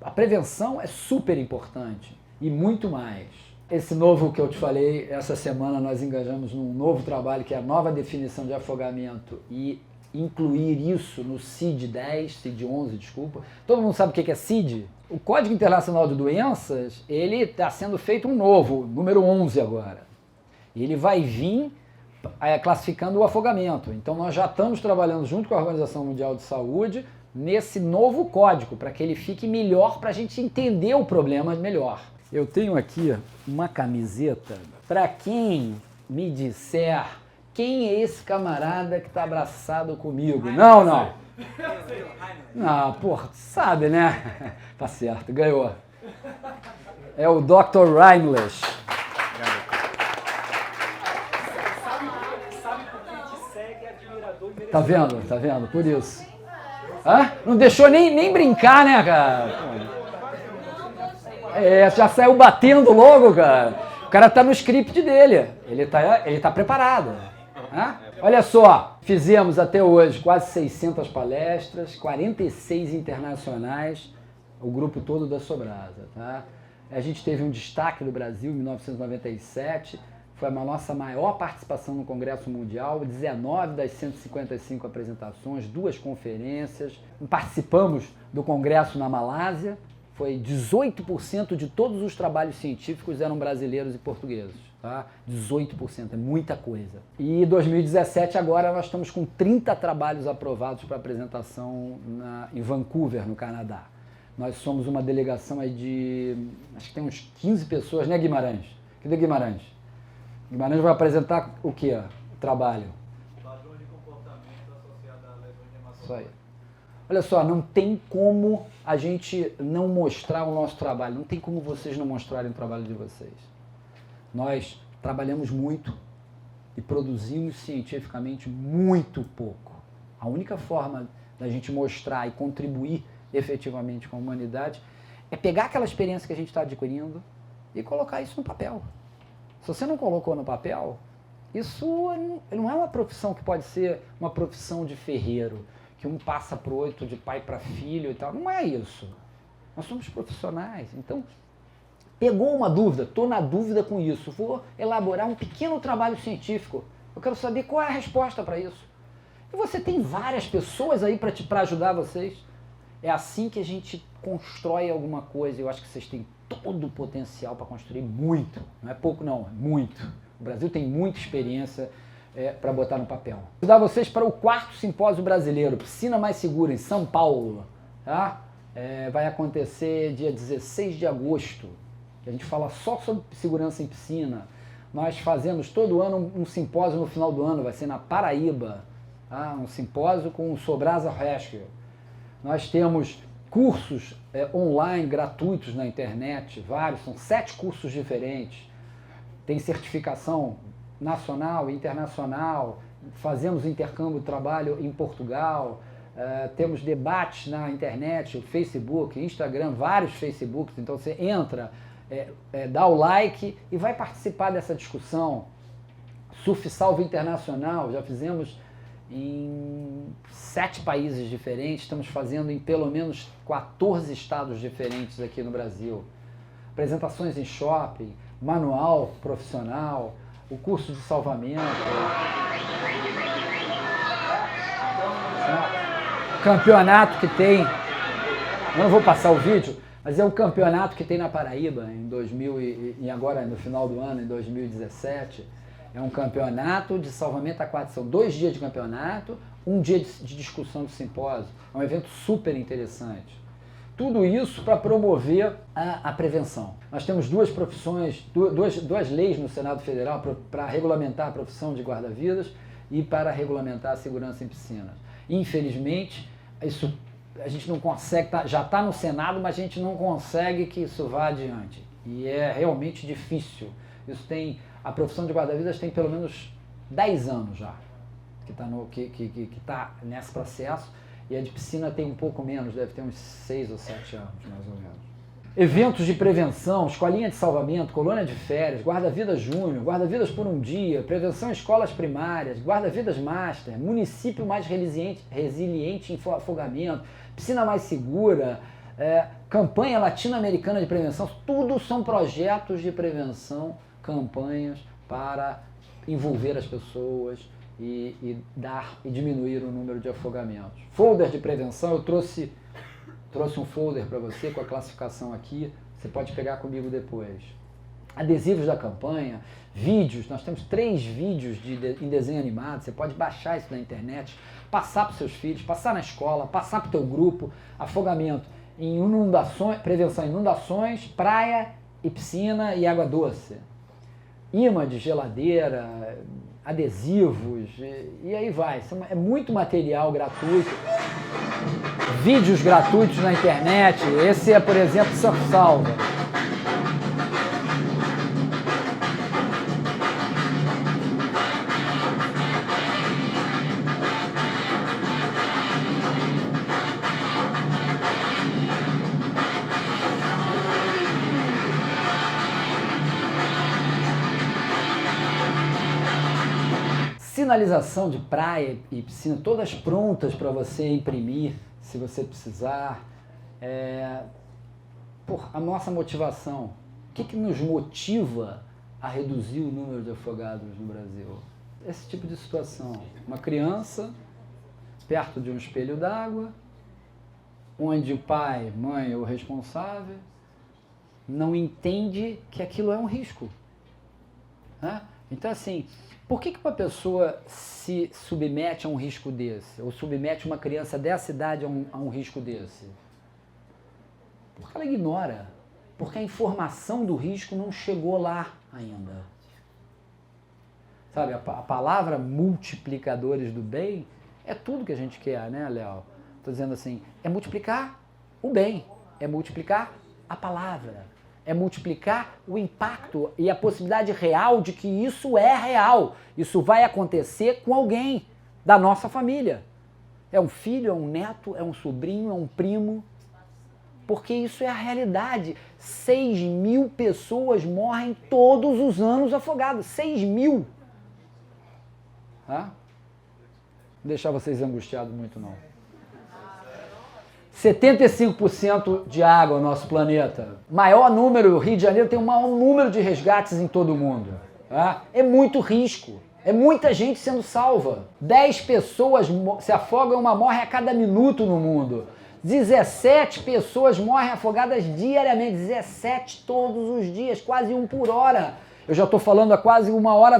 A prevenção é super importante e muito mais. Esse novo que eu te falei, essa semana nós engajamos num novo trabalho que é a nova definição de afogamento e incluir isso no CID-10, CID-11, desculpa. Todo mundo sabe o que é CID? O Código Internacional de Doenças, ele está sendo feito um novo, número 11 agora. E ele vai vir classificando o afogamento. Então nós já estamos trabalhando junto com a Organização Mundial de Saúde nesse novo código, para que ele fique melhor, para a gente entender o problema melhor. Eu tenho aqui uma camiseta para quem me disser quem é esse camarada que tá abraçado comigo? Não. Não, porra, tu sabe, né? Tá certo, ganhou. É o Dr. Reimlich. Tá vendo? Por isso. Hã? Não deixou nem brincar, né, cara? Já saiu batendo logo, cara. O cara tá no script dele. Ele tá preparado. Hã? Olha só, fizemos até hoje quase 600 palestras, 46 internacionais, o grupo todo da Sobrasa, tá? A gente teve um destaque no Brasil em 1997, foi a nossa maior participação no Congresso Mundial, 19 das 155 apresentações, 2 conferências. Participamos do Congresso na Malásia, foi 18% de todos os trabalhos científicos eram brasileiros e portugueses. Tá? 18%, é muita coisa. E em 2017 agora nós estamos com 30 trabalhos aprovados para apresentação em Vancouver, no Canadá. Nós somos uma delegação aí de, acho que tem uns 15 pessoas, né, Guimarães? Cadê Guimarães? Guimarães vai apresentar o quê? O trabalho. Padrões de comportamento associado a lesões de hematoma. Isso aí. Olha só, não tem como a gente não mostrar o nosso trabalho, não tem como vocês não mostrarem o trabalho de vocês. Nós trabalhamos muito e produzimos cientificamente muito pouco. A única forma da gente mostrar e contribuir efetivamente com a humanidade é pegar aquela experiência que a gente está adquirindo e colocar isso no papel. Se você não colocou no papel, isso não é uma profissão que pode ser uma profissão de ferreiro, que um passa para o outro, de pai para filho e tal. Não é isso. Nós somos profissionais. Então, pegou uma dúvida, estou na dúvida com isso, vou elaborar um pequeno trabalho científico. Eu quero saber qual é a resposta para isso. E você tem várias pessoas aí para ajudar vocês. É assim que a gente constrói alguma coisa. Eu acho que vocês têm todo o potencial para construir muito. Não é pouco não, é muito. O Brasil tem muita experiência para botar no papel. Vou convidar vocês para o 4º Simpósio Brasileiro, Piscina Mais Segura, em São Paulo. Tá? Vai acontecer dia 16 de agosto. A gente fala só sobre segurança em piscina. Nós fazemos todo ano um simpósio no final do ano, vai ser na Paraíba. Tá? Um simpósio com o Sobrasa Rescue. Nós temos cursos online gratuitos na internet, vários, são 7 cursos diferentes. Tem certificação nacional e internacional, fazemos intercâmbio de trabalho em Portugal, temos debates na internet, o Facebook, Instagram, vários Facebooks, então você entra, dá o like e vai participar dessa discussão. Surf Salvo Internacional, já fizemos em 7 países diferentes, estamos fazendo em pelo menos 14 estados diferentes aqui no Brasil. Apresentações em shopping, manual profissional, o curso de salvamento, o campeonato que tem, eu não vou passar o vídeo, mas é um campeonato que tem na Paraíba e agora no final do ano, em 2017, é um campeonato de salvamento aquático, são 2 dias de campeonato, 1 dia de discussão de simpósio, é um evento super interessante. Tudo isso para promover a prevenção. Nós temos 2 profissões, duas leis no Senado Federal para regulamentar a profissão de guarda-vidas e para regulamentar a segurança em piscinas. Infelizmente, isso a gente não consegue, já está no Senado, mas a gente não consegue que isso vá adiante. E é realmente difícil. A profissão de guarda-vidas tem pelo menos 10 anos já que tá nesse processo, e a de piscina tem um pouco menos, deve ter uns 6 ou 7 anos, mais ou menos. Eventos de prevenção, escolinha de salvamento, colônia de férias, guarda-vidas júnior, guarda-vidas por um dia, prevenção em escolas primárias, guarda-vidas master, município mais resiliente em afogamento, piscina mais segura, campanha latino-americana de prevenção, tudo são projetos de prevenção, campanhas para envolver as pessoas e diminuir o número de afogamentos. Folder de prevenção, eu trouxe um folder para você com a classificação aqui, você pode pegar comigo depois. Adesivos da campanha, vídeos, nós temos 3 vídeos em desenho animado, você pode baixar isso na internet, passar para os seus filhos, passar na escola, passar para o teu grupo, afogamento em inundações, prevenção em inundações, praia e piscina e água doce. Imã de geladeira, adesivos, e aí vai. É muito material gratuito. Vídeos gratuitos na internet. Esse é, por exemplo, Surf Salva. Sinalização de praia e piscina, todas prontas para você imprimir, se você precisar. A nossa motivação, o que nos motiva a reduzir o número de afogados no Brasil? Esse tipo de situação. Uma criança perto de um espelho d'água, onde o pai, mãe ou responsável não entende que aquilo é um risco. Né? Então, assim, por que uma pessoa se submete a um risco desse? Ou submete uma criança dessa idade a um risco desse? Porque ela ignora. Porque a informação do risco não chegou lá ainda. Sabe, a palavra multiplicadores do bem é tudo que a gente quer, né, Léo? Estou dizendo assim, é multiplicar o bem, é multiplicar a palavra, é multiplicar o impacto e a possibilidade real de que isso é real. Isso vai acontecer com alguém da nossa família. É um filho, é um neto, é um sobrinho, é um primo. Porque isso é a realidade. 6.000 pessoas morrem todos os anos afogadas. 6.000. Tá? Não vou deixar vocês angustiados muito, não. 75% de água no nosso planeta. Maior número, o Rio de Janeiro tem o maior número de resgates em todo o mundo. Tá? É muito risco. É muita gente sendo salva. 10 pessoas se afogam, uma morre a cada minuto no mundo. 17 pessoas morrem afogadas diariamente. 17 todos os dias, quase um por hora. Eu já estou falando há quase uma hora,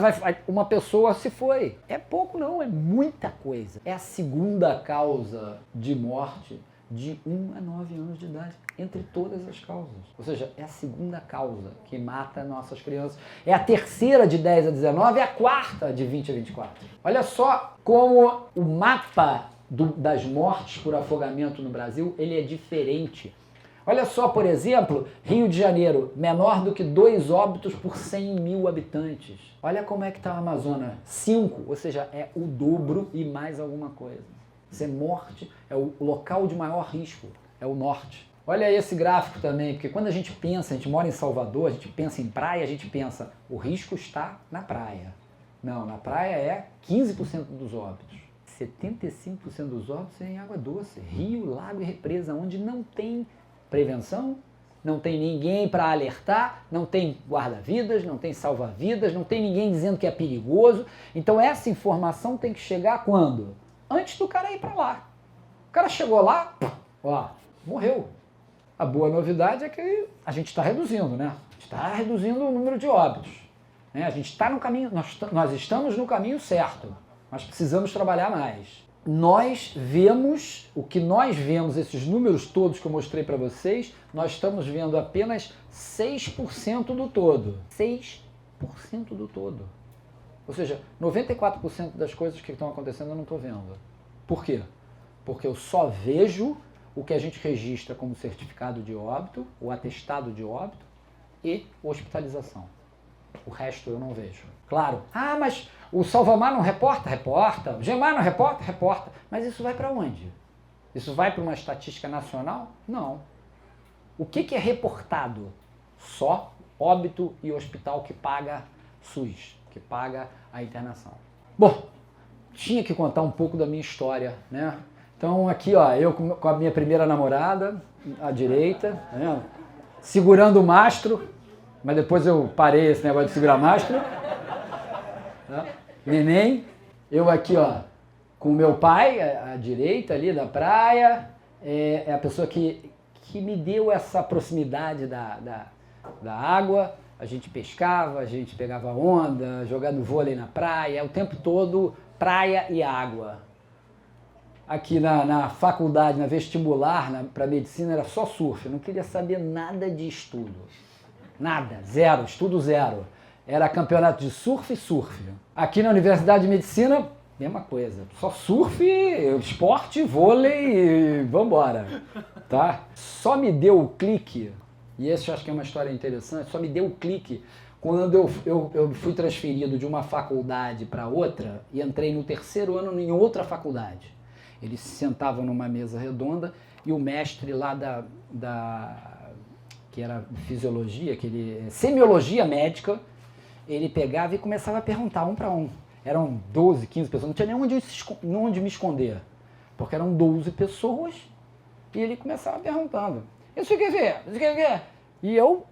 uma pessoa se foi. É pouco não, é muita coisa. É a segunda causa de morte de 1 a 9 anos de idade, entre todas as causas. Ou seja, é a segunda causa que mata nossas crianças. É a terceira de 10 a 19 e a quarta de 20 a 24. Olha só como o mapa das mortes por afogamento no Brasil, ele é diferente. Olha só, por exemplo, Rio de Janeiro, menor do que 2 óbitos por 100.000 habitantes. Olha como é que está o Amazonas, 5, ou seja, é o dobro e mais alguma coisa. Ser morte é o local de maior risco, é o norte. Olha esse gráfico também, porque quando a gente pensa, a gente mora em Salvador, a gente pensa em praia, a gente pensa, o risco está na praia. Não, na praia é 15% dos óbitos. 75% dos óbitos é em água doce, rio, lago e represa, onde não tem prevenção, não tem ninguém para alertar, não tem guarda-vidas, não tem salva-vidas, não tem ninguém dizendo que é perigoso. Então essa informação tem que chegar quando? Antes do cara ir para lá. O cara chegou lá, ó, morreu. A boa novidade é que a gente está reduzindo, né? A gente está reduzindo o número de óbitos. Né? A gente está no caminho, nós estamos no caminho certo, mas precisamos trabalhar mais. Nós vemos, o que nós vemos, esses números todos que eu mostrei para vocês, nós estamos vendo apenas 6% do todo. 6% do todo. Ou seja, 94% das coisas que estão acontecendo eu não estou vendo. Por quê? Porque eu só vejo o que a gente registra como certificado de óbito, o atestado de óbito e hospitalização. O resto eu não vejo. Claro, mas o Salvamar não reporta? Reporta. O Gemar não reporta? Reporta. Mas isso vai para onde? Isso vai para uma estatística nacional? Não. O que é reportado? Só óbito e hospital que paga SUS, que paga a internação. Bom, tinha que contar um pouco da minha história, né? Então aqui, ó, eu com a minha primeira namorada, à direita, tá vendo? Segurando o mastro, mas depois eu parei esse negócio de segurar mastro. Tá? Neném, eu aqui, ó, com o meu pai, à direita ali da praia, é a pessoa que me deu essa proximidade da água. A gente pescava, a gente pegava onda, jogando vôlei na praia, o tempo todo praia e água. Aqui na faculdade, na vestibular, para medicina, era só surf. Eu não queria saber nada de estudo. Nada, zero, estudo zero. era campeonato de surf e surf. Aqui na Universidade de Medicina, mesma coisa. Só surf, esporte, vôlei e vambora. Tá? Só me deu o clique, e esse eu acho que é uma história interessante, só me deu o clique quando eu fui transferido de uma faculdade para outra e entrei no terceiro ano em outra faculdade. Eles se sentavam numa mesa redonda e o mestre lá que era fisiologia, semiologia médica, ele pegava e começava a perguntar um para um. Eram 12, 15 pessoas, não tinha nem onde me esconder, porque eram 12 pessoas e ele começava perguntando. Isso quer ver? Isso quer ver? E eu,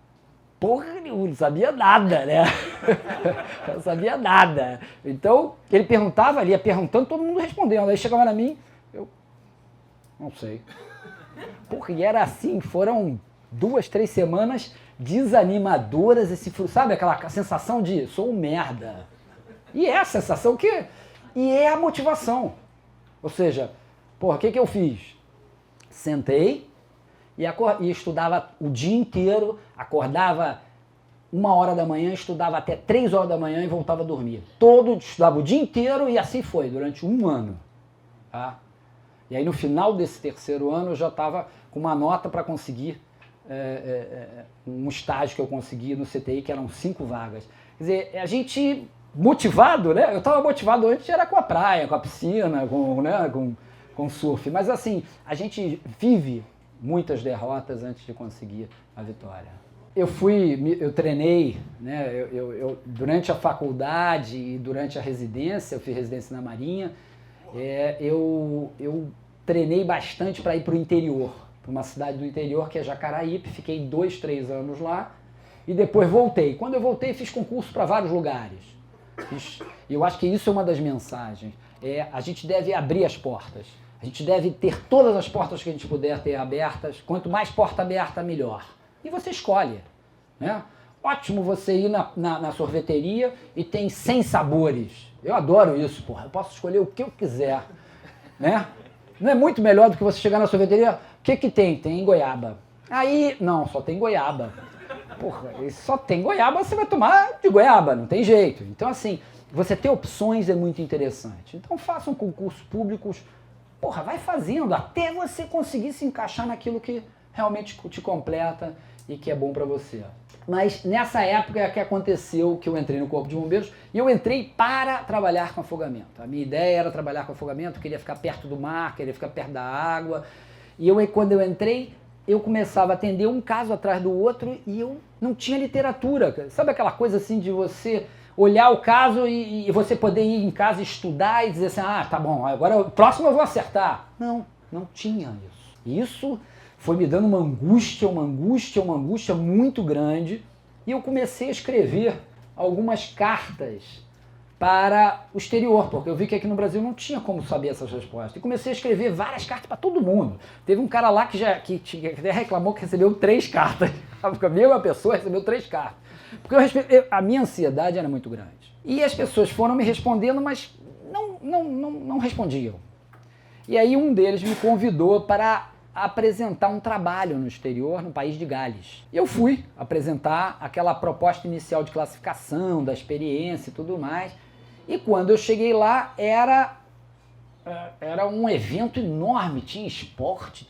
porra nenhuma, não sabia nada, né? Não sabia nada. Então, ele perguntava, ele ia perguntando, todo mundo respondendo. Aí chegava na mim, eu não sei. Porra, e era assim, foram 2, 3 semanas desanimadoras, sabe aquela sensação de sou um merda. E é a sensação e é a motivação. Ou seja, porra, o que eu fiz? Sentei e estudava o dia inteiro, acordava 1h da manhã, estudava até 3h da manhã e voltava a dormir. Estudava o dia inteiro e assim foi, durante 1 ano. Tá? E aí no final desse terceiro ano eu já estava com uma nota para conseguir um estágio que eu consegui no CTI, que eram 5 vagas. Quer dizer, a gente motivado, né? Eu estava motivado antes, era com a praia, com a piscina, com surf. Mas assim, a gente vive muitas derrotas antes de conseguir a vitória. Eu treinei, né? Durante a faculdade e durante a residência, eu fiz residência na Marinha, eu treinei bastante para ir para o interior, para uma cidade do interior que é Jacaraípe, fiquei 2, 3 anos lá e depois voltei. Quando eu voltei, fiz concurso para vários lugares. Eu acho que isso é uma das mensagens. A gente deve abrir as portas. A gente deve ter todas as portas que a gente puder ter abertas. Quanto mais porta aberta, melhor. E você escolhe. Né? Ótimo você ir na sorveteria e tem 100 sabores. Eu adoro isso, porra. Eu posso escolher o que eu quiser. Né? Não é muito melhor do que você chegar na sorveteria? O que tem? Tem goiaba. Aí, não, só tem goiaba. Porra, e só tem goiaba, você vai tomar de goiaba, não tem jeito. Então, assim, você ter opções é muito interessante. Então, façam concursos públicos, porra, vai fazendo até você conseguir se encaixar naquilo que realmente te completa e que é bom pra você. Mas nessa época é que aconteceu que eu entrei no Corpo de Bombeiros e eu entrei para trabalhar com afogamento. A minha ideia era trabalhar com afogamento, queria ficar perto do mar, queria ficar perto da água. E quando eu entrei, eu começava a atender um caso atrás do outro e eu não tinha literatura. Sabe aquela coisa assim de você olhar o caso e você poder ir em casa estudar e dizer assim, ah, tá bom, agora o próximo eu vou acertar. Não tinha isso. Isso foi me dando uma angústia muito grande e eu comecei a escrever algumas cartas para o exterior, porque eu vi que aqui no Brasil não tinha como saber essas respostas. E comecei a escrever várias cartas para todo mundo. Teve um cara lá que até reclamou que recebeu 3 cartas. A mesma pessoa recebeu 3 cartas. Porque a minha ansiedade era muito grande. E as pessoas foram me respondendo, mas não respondiam. E aí um deles me convidou para apresentar um trabalho no exterior, no país de Gales. Eu fui apresentar aquela proposta inicial de classificação, da experiência e tudo mais. E quando eu cheguei lá, era um evento enorme, tinha esporte,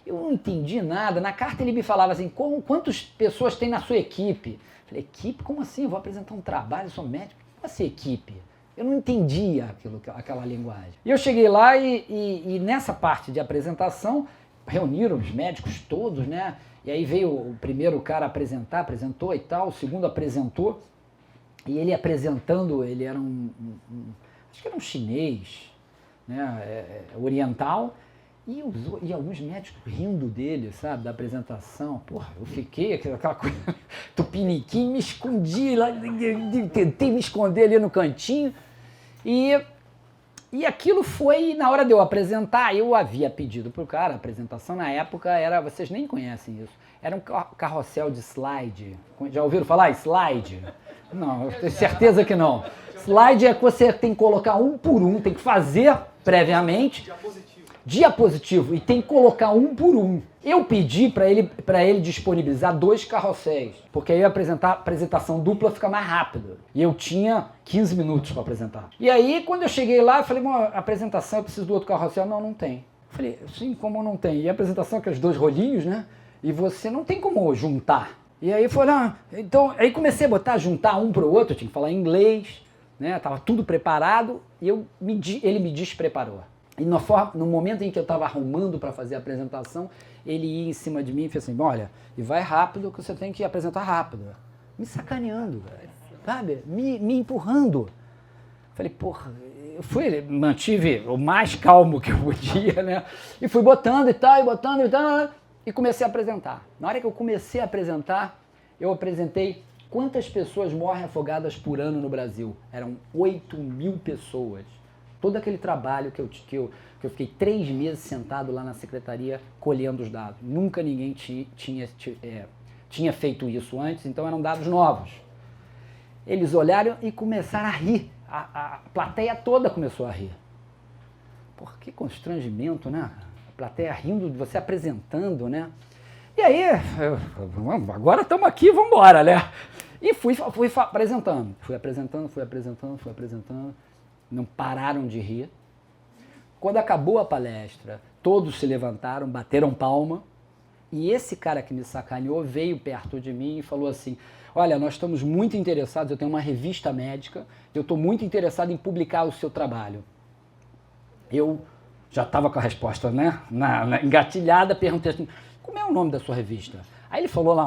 eu não entendi nada. Na carta ele me falava assim, quantas pessoas tem na sua equipe? Eu falei, equipe? Como assim? Eu vou apresentar um trabalho, eu sou médico. Como assim equipe? Eu não entendia aquela linguagem. E eu cheguei lá e nessa parte de apresentação, reuniram os médicos todos, né? E aí veio o primeiro cara apresentou e tal, o segundo apresentou. E ele apresentando, ele era acho que era um chinês, né, oriental, e alguns médicos rindo dele, sabe, da apresentação. Porra, eu fiquei aquela coisa, tupiniquim, me escondi lá, tentei me esconder ali no cantinho, e aquilo foi, na hora de eu apresentar, eu havia pedido pro cara, a apresentação na época era, vocês nem conhecem isso, era um carrossel de slide. Já ouviram falar slide? Não, eu tenho certeza que não. Slide é que você tem que colocar um por um, tem que fazer previamente. Diapositivo. E tem que colocar um por um. Eu pedi para ele disponibilizar 2 carrosséis, porque aí a apresentação dupla fica mais rápida. E eu tinha 15 minutos para apresentar. E aí, quando eu cheguei lá, eu falei, apresentação, eu preciso do outro carrossel. Não, não tem. Eu falei, sim, como não tem? E a apresentação é com os 2 rolinhos, né? E você não tem como juntar. E aí foi então, aí comecei a juntar um pro outro, eu tinha que falar inglês, né? Tava tudo preparado e ele me despreparou. E no momento em que eu estava arrumando para fazer a apresentação, ele ia em cima de mim e fez assim, olha, e vai rápido que você tem que apresentar rápido. Me sacaneando, velho, sabe? Me empurrando. Falei, porra, mantive o mais calmo que eu podia, né? E fui botando e tal, e comecei a apresentar. Na hora que eu comecei a apresentar, eu apresentei quantas pessoas morrem afogadas por ano no Brasil. Eram 8.000 pessoas. Todo aquele trabalho que eu fiquei 3 meses sentado lá na secretaria colhendo os dados. Nunca ninguém tinha feito isso antes, então eram dados novos. Eles olharam e começaram a rir. A plateia toda começou a rir. Porra, que constrangimento, né? A plateia rindo de você apresentando, né? E aí, agora estamos aqui, vamos embora, né? E fui apresentando. Fui apresentando. Não pararam de rir. Quando acabou a palestra, todos se levantaram, bateram palma, e esse cara que me sacaneou veio perto de mim e falou assim, olha, nós estamos muito interessados, eu tenho uma revista médica, eu estou muito interessado em publicar o seu trabalho. Eu já estava com a resposta, né, engatilhada, perguntei assim, como é o nome da sua revista? Aí ele falou lá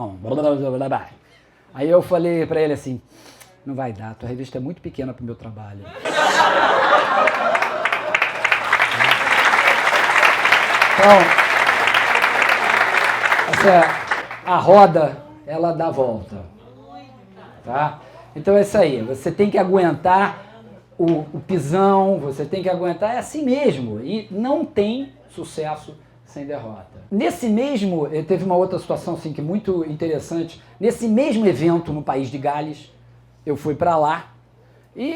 Aí eu falei para ele assim, não vai dar, tua revista é muito pequena para o meu trabalho. Então, a roda, ela dá volta. Tá? Então é isso aí, você tem que aguentar o pisão, você tem que aguentar, é assim mesmo. E não tem sucesso sem derrota. Teve uma outra situação assim, que é muito interessante. Nesse mesmo evento no país de Gales, eu fui para lá e,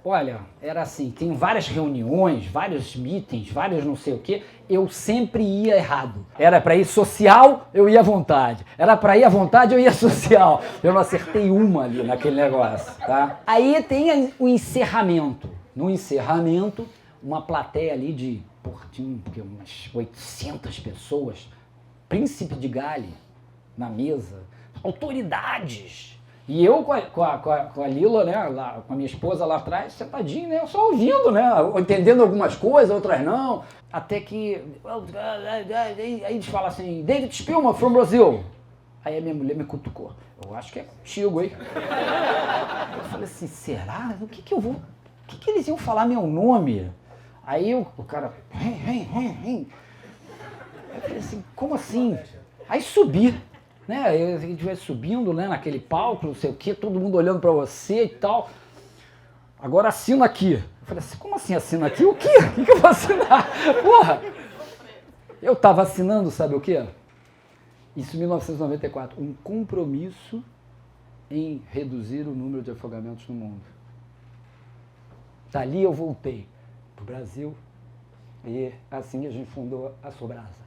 olha, era assim, tem várias reuniões, vários meetings, vários não sei o quê, eu sempre ia errado. Era para ir social, eu ia à vontade. Era para ir à vontade, eu ia social. Eu não acertei uma ali naquele negócio, tá? Aí tem o encerramento. No encerramento, uma plateia ali de, tinha umas 800 pessoas, príncipe de Gales na mesa, autoridades. E eu com a Lila, né, lá, com a minha esposa lá atrás, sentadinho, né, só ouvindo, né, entendendo algumas coisas, outras não. Até que, aí eles falam assim, David Spielman from Brazil. Aí a minha mulher me cutucou. Eu acho que é contigo, hein? Eu falei assim, será? O que eles iam falar meu nome? Aí o cara, eu falei assim, como assim? Aí subi. Né, a gente vai subindo, né, naquele palco, não sei o que, todo mundo olhando pra você e tal. Agora assina aqui. Eu falei assim, como assim assina aqui? O quê? O que eu vou assinar? Porra! Eu tava assinando, sabe o quê? Isso em 1994. Um compromisso em reduzir o número de afogamentos no mundo. Dali eu voltei pro Brasil e assim a gente fundou a Sobrasa.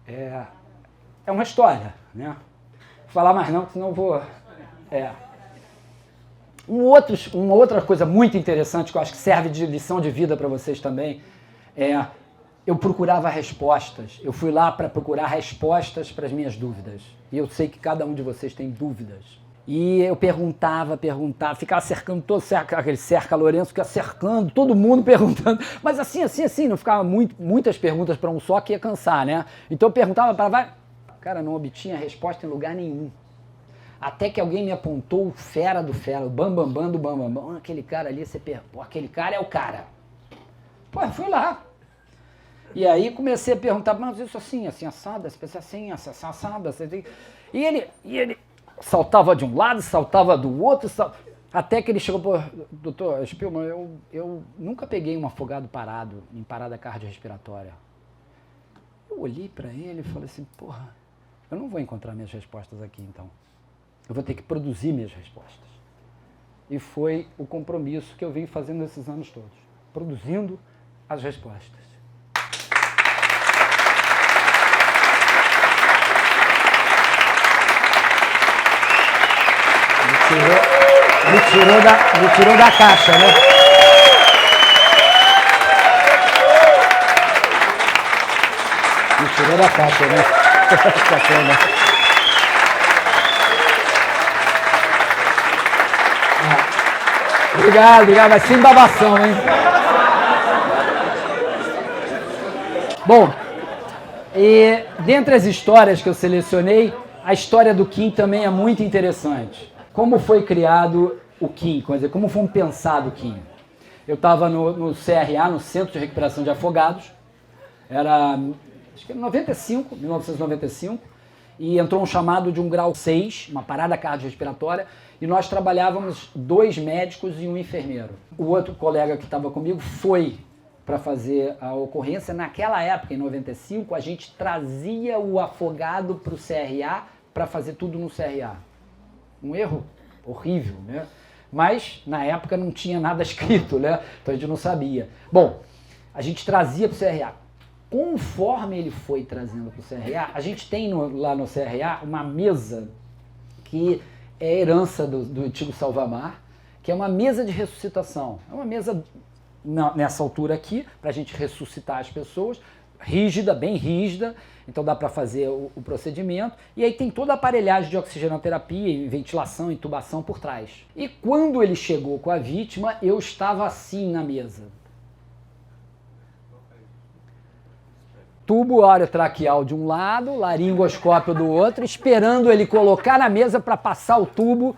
É uma história, né? Vou falar mais não, senão eu vou... Uma outra coisa muito interessante que eu acho que serve de lição de vida para vocês também eu procurava respostas. Eu fui lá para procurar respostas para as minhas dúvidas. E eu sei que cada um de vocês tem dúvidas. E eu perguntava, ficava cercando todo aquele cerca Lourenço, ficava cercando, todo mundo perguntando. Mas assim, não ficava muitas perguntas para um só que ia cansar, né? Então eu perguntava para vários... Cara, não obtinha resposta em lugar nenhum. Até que alguém me apontou o fera do fera, o bambambam do bambambam. Aquele cara ali, aquele cara é o cara. Pô, eu fui lá. E aí comecei a perguntar, mas isso assim assado, assim, assado, assim. E ele saltava de um lado, saltava do outro, até que ele chegou, pô, doutor Spielman, eu nunca peguei um afogado parado, em parada cardiorrespiratória. Eu olhei para ele e falei assim, porra, eu não vou encontrar minhas respostas aqui, então. Eu vou ter que produzir minhas respostas. E foi o compromisso que eu vim fazendo esses anos todos, produzindo as respostas. Me tirou da caixa, né? Me tirou da caixa, né? Sacana. Obrigado, mas sem babação, hein? Bom, e dentre as histórias que eu selecionei, a história do Kim também é muito interessante. Como foi criado o Kim, quer dizer, como foi pensado o Kim? Eu estava no CRA, no Centro de Recuperação de Afogados, era, acho que era 1995, e entrou um chamado de um grau 6, uma parada cardiorrespiratória, e nós trabalhávamos 2 médicos e um enfermeiro. O outro colega que estava comigo foi para fazer a ocorrência. Naquela época, em 95, a gente trazia o afogado para o CRA para fazer tudo no CRA. Um erro horrível, né? Mas, na época, não tinha nada escrito, né? Então a gente não sabia. Bom, a gente trazia para o CRA. Conforme ele foi trazendo para o CRA, a gente tem lá no CRA uma mesa que é herança do antigo Salvamar, que é uma mesa de ressuscitação. É uma mesa nessa altura aqui, para a gente ressuscitar as pessoas, rígida, bem rígida, então dá para fazer o procedimento. E aí tem toda a aparelhagem de oxigenoterapia, ventilação, intubação por trás. E quando ele chegou com a vítima, eu estava assim na mesa. Tubo orotraqueal de um lado, laringoscópio do outro, esperando ele colocar na mesa para passar o tubo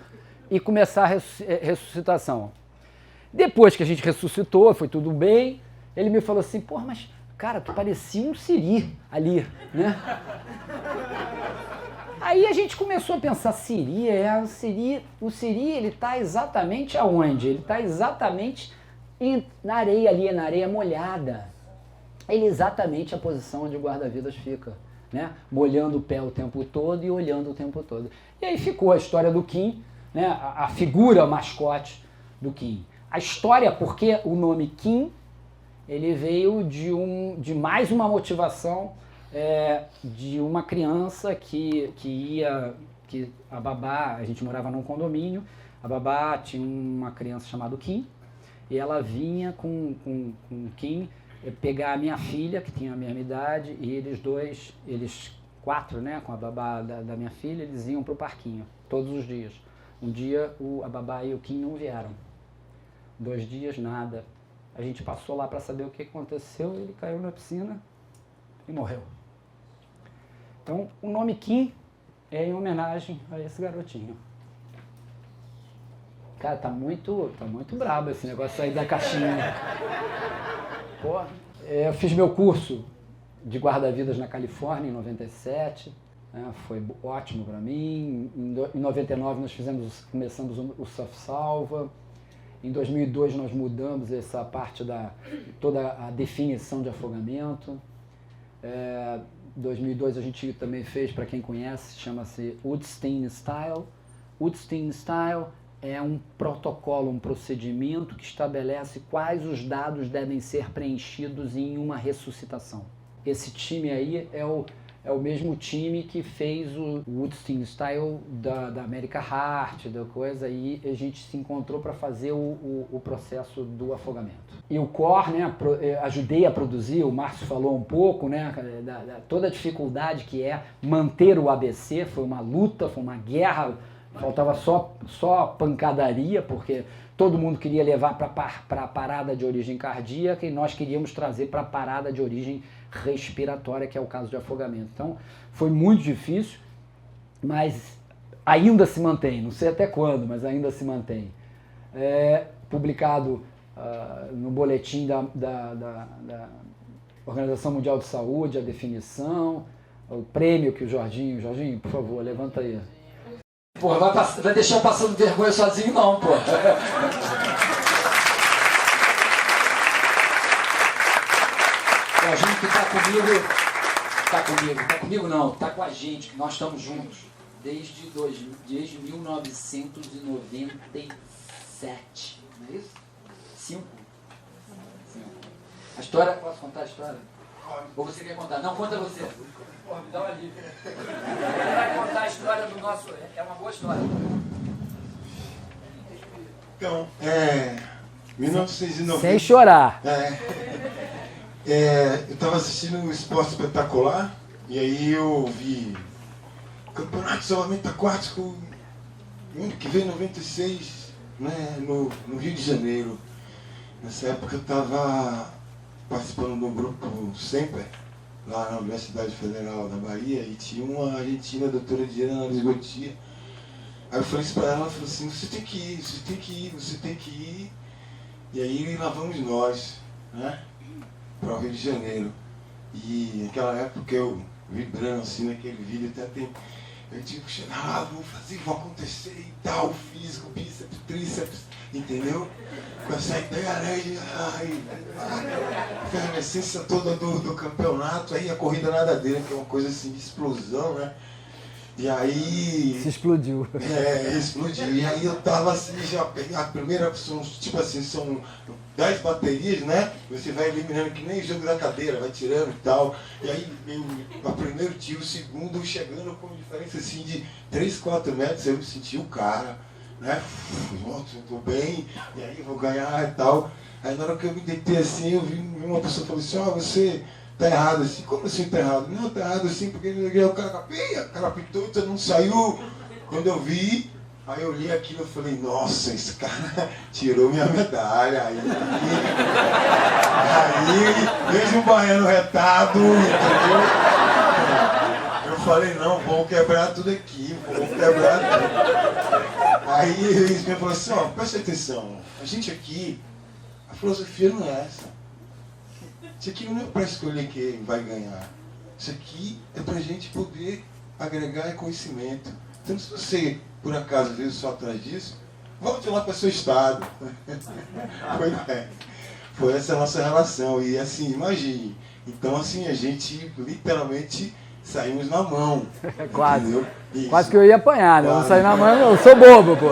e começar a ressuscitação. Depois que a gente ressuscitou, foi tudo bem, ele me falou assim, porra, mas, cara, tu parecia um siri ali, né? Aí a gente começou a pensar, o siri, ele está exatamente aonde? Ele está exatamente na areia ali, na areia molhada. Ele é exatamente a posição onde o guarda-vidas fica, né? Molhando o pé o tempo todo e olhando o tempo todo. E aí ficou a história do Kim, né? A figura, o mascote do Kim. A história, porque o nome Kim, ele veio de mais uma motivação de uma criança que a babá, a gente morava num condomínio, a babá tinha uma criança chamada Kim, e ela vinha com Kim pegar a minha filha, que tinha a mesma idade, e eles 4, né, com a babá da minha filha, eles iam para o parquinho, todos os dias. Um dia a babá e o Kim não vieram. 2 dias, nada. A gente passou lá para saber o que aconteceu, ele caiu na piscina e morreu. Então, o nome Kim é em homenagem a esse garotinho. Cara, tá muito brabo esse negócio aí da caixinha. Pô, eu fiz meu curso de guarda-vidas na Califórnia em 97, né, foi ótimo para mim. Em 99 nós começamos o Surf Salva. Em 2002 nós mudamos essa parte toda a definição de afogamento. Em 2002 a gente também fez, para quem conhece, chama-se Woodstein Style. Woodstein Style é um protocolo, um procedimento que estabelece quais os dados devem ser preenchidos em uma ressuscitação. Esse time aí é o mesmo time que fez o Woodstein Style da America Heart, da coisa, e a gente se encontrou para fazer o processo do afogamento. E o COR, né, ajudei a produzir, o Márcio falou um pouco, né, toda a dificuldade que é manter o ABC, foi uma luta, foi uma guerra, faltava só pancadaria, porque todo mundo queria levar para a parada de origem cardíaca e nós queríamos trazer para a parada de origem respiratória, que é o caso de afogamento. Então, foi muito difícil, mas ainda se mantém, não sei até quando, mas ainda se mantém. Publicado no boletim da Organização Mundial de Saúde, a definição, o prêmio que o Jorginho, por favor, levanta aí. Pô, vai deixar eu passando vergonha sozinho não, pô. A gente que tá comigo não, tá com a gente, que nós estamos juntos desde 1997, não é isso? 5. A história, posso contar a história? Ou você quer contar? Não, conta você. Porra, me dá uma livre. Ele vai contar a história do nosso... É uma boa história. Então, 1990. Sem chorar. Eu estava assistindo um Esporte Espetacular e aí eu vi Campeonato de Salvamento Aquático ano que vem, 96, né, no Rio de Janeiro. Nessa época eu estava participando de um grupo Semper, lá na Universidade Federal da Bahia, e tinha uma argentina, a doutora Diana Lisgotia. Aí eu falei isso para ela falou assim, você tem que ir, você tem que ir, você tem que ir. E aí lá vamos nós, né, para o Rio de Janeiro. E naquela época eu vibrando assim naquele vídeo, até tem, eu digo, vou fazer, vou acontecer e tal, físico, bíceps, tríceps, entendeu? Com essa ideia, né, a efervescência toda do campeonato, aí a corrida nadadeira, que é uma coisa assim de explosão, né? E aí... Se explodiu. Explodiu. E aí eu tava assim, já peguei a primeira, tipo assim, são 10 baterias, né? Você vai eliminando que nem jogo da cadeira, vai tirando e tal. E aí o primeiro tiro, o segundo, chegando com diferença assim de 3, 4 metros, eu senti o cara, né? Tô bem, e aí eu vou ganhar e tal. Aí na hora que eu me deitei assim, eu vi uma pessoa falou assim, você... tá errado assim, como assim tá errado? Não, tá errado assim, porque o cara apitou, então não saiu. Quando eu vi, aí eu li aquilo e falei, nossa, esse cara tirou minha medalha. Aí vejo um baiano retado, entendeu? Eu falei, não, vou quebrar tudo aqui, vou quebrar tudo. Aí eles me falaram assim, ó, presta atenção, a gente aqui, a filosofia não é essa. Isso aqui não é para escolher quem vai ganhar. Isso aqui é para a gente poder agregar conhecimento. Então, se você, por acaso, veio só atrás disso, volte lá para o seu estado. Foi essa a nossa relação. E assim, imagine. Então, assim, a gente literalmente saímos na mão. Quase. Quase que eu ia apanhar, né? Eu não saí na mão, eu sou bobo, pô.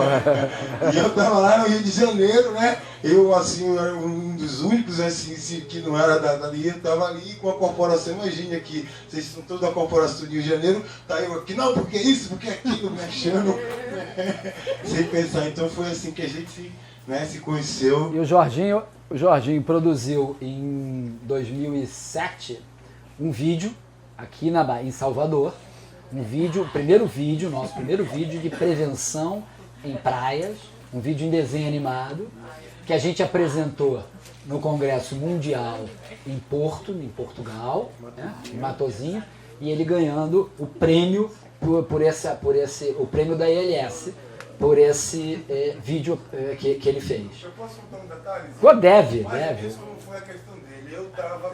E eu tava lá no Rio de Janeiro, né? Eu, assim, era um dos únicos, assim, que não era dali, eu tava ali com a corporação. Imagine aqui, vocês são todos da corporação do Rio de Janeiro, tá eu aqui, não, porque isso, porque aquilo, me achando, sem pensar. Então foi assim que a gente, né, se conheceu. E o Jorginho produziu em 2007 um vídeo aqui em Salvador, nosso primeiro vídeo de prevenção em praias, um vídeo em desenho animado, que a gente apresentou no Congresso Mundial em Portugal, né, em Matosinhos, e ele ganhando o prêmio o prêmio da ILS por esse vídeo que ele fez. Eu posso contar um detalhe? Deve. Isso não foi a questão dele. Eu estava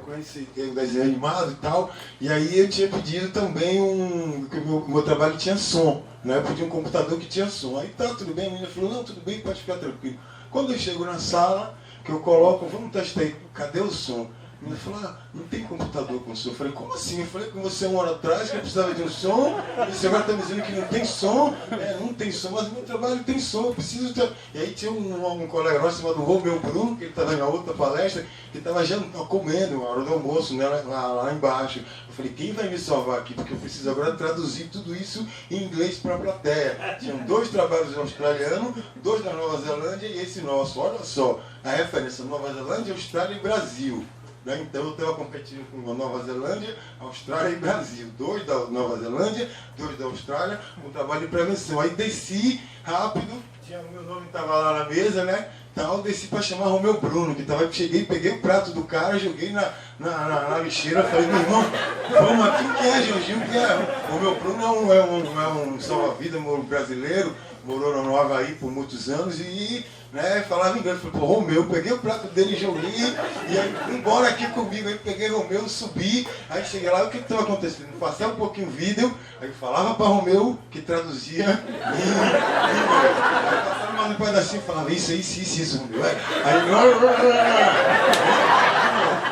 com esse desenho animado e tal, e aí eu tinha pedido também que o meu trabalho tinha som, né? Eu pedi um computador que tinha som. Aí tá, tudo bem, a menina falou, não, tudo bem, pode ficar tranquilo. Quando eu chego na sala, que eu coloco, vamos testar aí, cadê o som? A menina falou, não tem computador com som. Eu falei, como assim? Eu falei com você uma hora atrás que eu precisava de um som, e você agora está me dizendo que não tem som. Não tem som, mas o meu trabalho tem som, eu preciso ter... E aí tinha um colega nosso chamado Romeu Bruno, que ele estava na outra palestra, que estava já comendo a hora do almoço, né, lá embaixo. Eu falei, quem vai me salvar aqui? Porque eu preciso agora traduzir tudo isso em inglês para a plateia. Tinham 2 trabalhos australianos, 2 da Nova Zelândia e esse nosso. Olha só, a referência Nova Zelândia, Austrália e Brasil. Então eu estava competindo com a Nova Zelândia, Austrália e Brasil. 2 da Nova Zelândia, 2 da Austrália, um trabalho de prevenção. Aí desci rápido, o meu nome estava lá na mesa, né? Tal, desci para chamar Romeu Bruno, que tava, cheguei, peguei o prato do cara, joguei na lixeira, falei, meu irmão, vamos aqui, o que é, Jorginho? O que é? O Romeu Bruno é um salva-vida brasileiro, morou no Havaí por muitos anos e... né, falava inglês, falei, pô, Romeu, peguei o prato dele, joguei, e aí, embora aqui comigo, aí peguei Romeu, subi, aí cheguei lá, o que estava acontecendo? Passei um pouquinho o vídeo, aí falava para Romeu, que traduzia aí passava mais um pedacinho, falava isso, Romeu, aí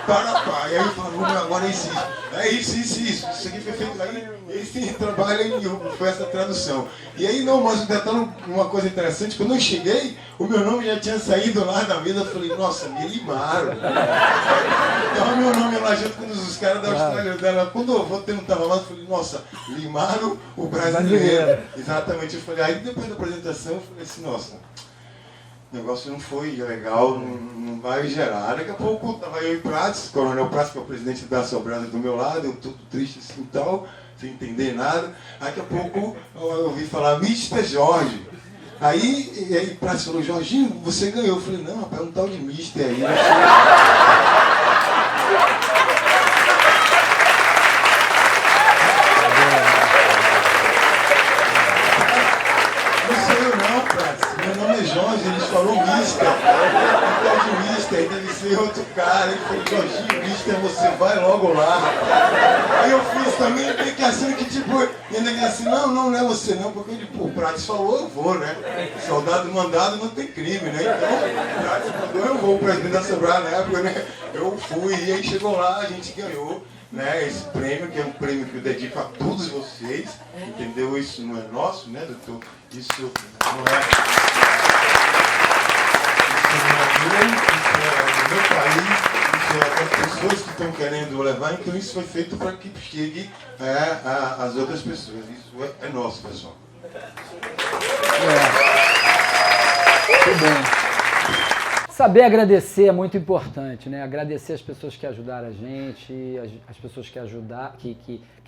para. E aí eu falo, meu, agora é isso. É isso. Isso aqui foi feito aí. Esse trabalho foi essa tradução. E aí, não, mas detalhe uma coisa interessante, quando eu cheguei, o meu nome já tinha saído lá da vida, eu falei, nossa, me limaram. Então, meu nome lá junto com os caras da Austrália. Quando o roteiro não estava lá, eu falei, nossa, limaram o brasileiro. Exatamente, eu falei, aí depois da apresentação, eu falei assim, nossa, o negócio não foi legal, não vai gerar. Daqui a pouco estava eu e Prates, Coronel Prates, que é o presidente da Sobrada do meu lado, eu tudo triste assim e tal, sem entender nada. Daqui a pouco eu ouvi falar, Mr. Jorge. Aí Prates falou, Jorginho, você ganhou. Eu falei, não, rapaz, é um tal de Mister aí. Não sou eu não, Prates. Meu nome é Jorge, eles falaram Mister. Um tal de Mister, deve ser outro cara. Ele falou, Jorginho, Mister, você vai logo lá. Aí eu fiz também, bem que assim, que tipo, e ainda que assim, não é você não, porque ele, pô, o Prates falou, eu vou, né? Soldado mandado não tem crime, né? Então, o Prates mandou, eu vou, o presidente da Sobrada na época, né? Eu fui, e aí chegou lá, a gente ganhou, né? Esse prêmio, que é um prêmio que eu dedico a todos vocês, entendeu? Isso não é nosso, né, doutor? Isso não é do meu país. As pessoas que estão querendo levar, então isso foi feito para que chegue às outras pessoas. Isso é nosso, pessoal. Muito bom. Saber agradecer é muito importante, né? Agradecer as pessoas que ajudaram a gente, as pessoas que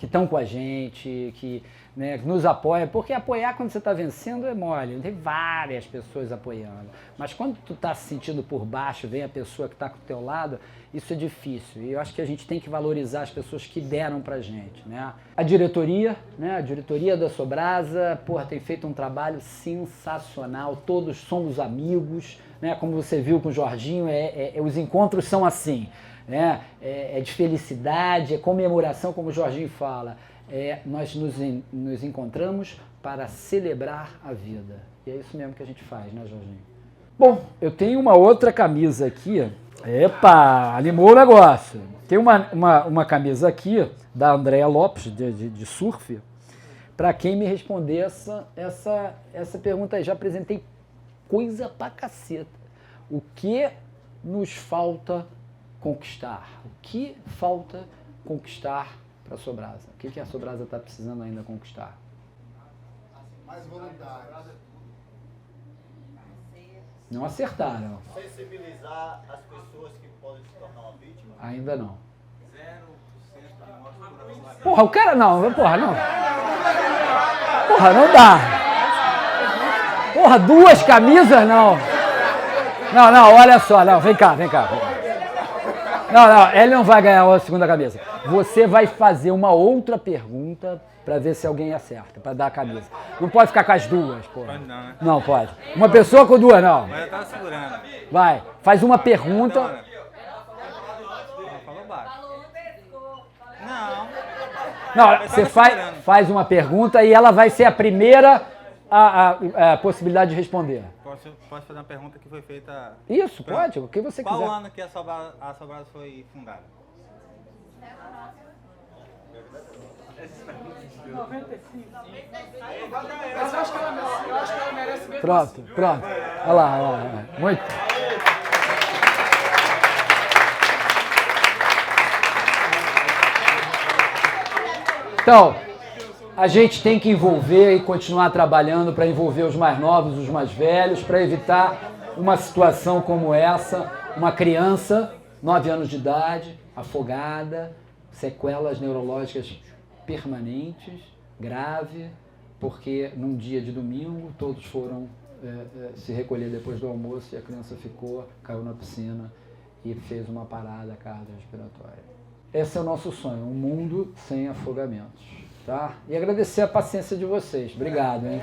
estão com a gente, que, né, nos apoiam. Porque apoiar quando você está vencendo é mole, tem várias pessoas apoiando. Mas quando tu está se sentindo por baixo, vem a pessoa que está com o teu lado, isso é difícil. E eu acho que a gente tem que valorizar as pessoas que deram pra gente, né? A diretoria, né? A diretoria da Sobrasa, porra, tem feito um trabalho sensacional. Todos somos amigos, né? Como você viu com o Jorginho, os encontros são assim, né? É de felicidade, é comemoração, como o Jorginho fala. Nós nos encontramos para celebrar a vida. E é isso mesmo que a gente faz, né, Jorginho? Bom, eu tenho uma outra camisa aqui. Epa, animou o negócio. Tem uma camisa aqui da Andréa Lopes, de surf, para quem me responder essa pergunta aí. Já apresentei coisa pra caceta. O que nos falta conquistar? O que falta conquistar para a Sobrasa? O que a Sobrasa está precisando ainda conquistar? Mais voluntários. Não acertaram. Sensibilizar as pessoas que podem se tornar uma vítima? Ainda não. 0% de morte. Porra, o cara não. Porra, não. Porra, não dá. Porra, 2 camisas não. Não, olha só. Não, vem cá. Não, ele não vai ganhar a segunda camisa. Você vai fazer uma outra pergunta para ver se alguém acerta, para dar a camisa. Não pode ficar com as duas, pô. Pode não, né? Não pode. Uma pessoa com 2, não. Mas eu tava segurando. Vai, faz uma pergunta. Falou baixo. Não. Não, você faz uma pergunta e ela vai ser a primeira a possibilidade de responder. Posso fazer uma pergunta que foi feita... Isso, pode, o que você quiser. Qual ano que a Sobrasa foi fundada? 95. Mas eu acho que ela merece mesmo. Pronto. Olha lá. Muito. Então, a gente tem que envolver e continuar trabalhando para envolver os mais novos, os mais velhos, para evitar uma situação como essa, uma criança, 9 anos de idade, afogada, sequelas neurológicas permanentes, grave, porque num dia de domingo todos foram se recolher depois do almoço e a criança caiu na piscina e fez uma parada cardiorrespiratória. Esse é o nosso sonho, um mundo sem afogamentos, tá? E agradecer a paciência de vocês. Obrigado, hein?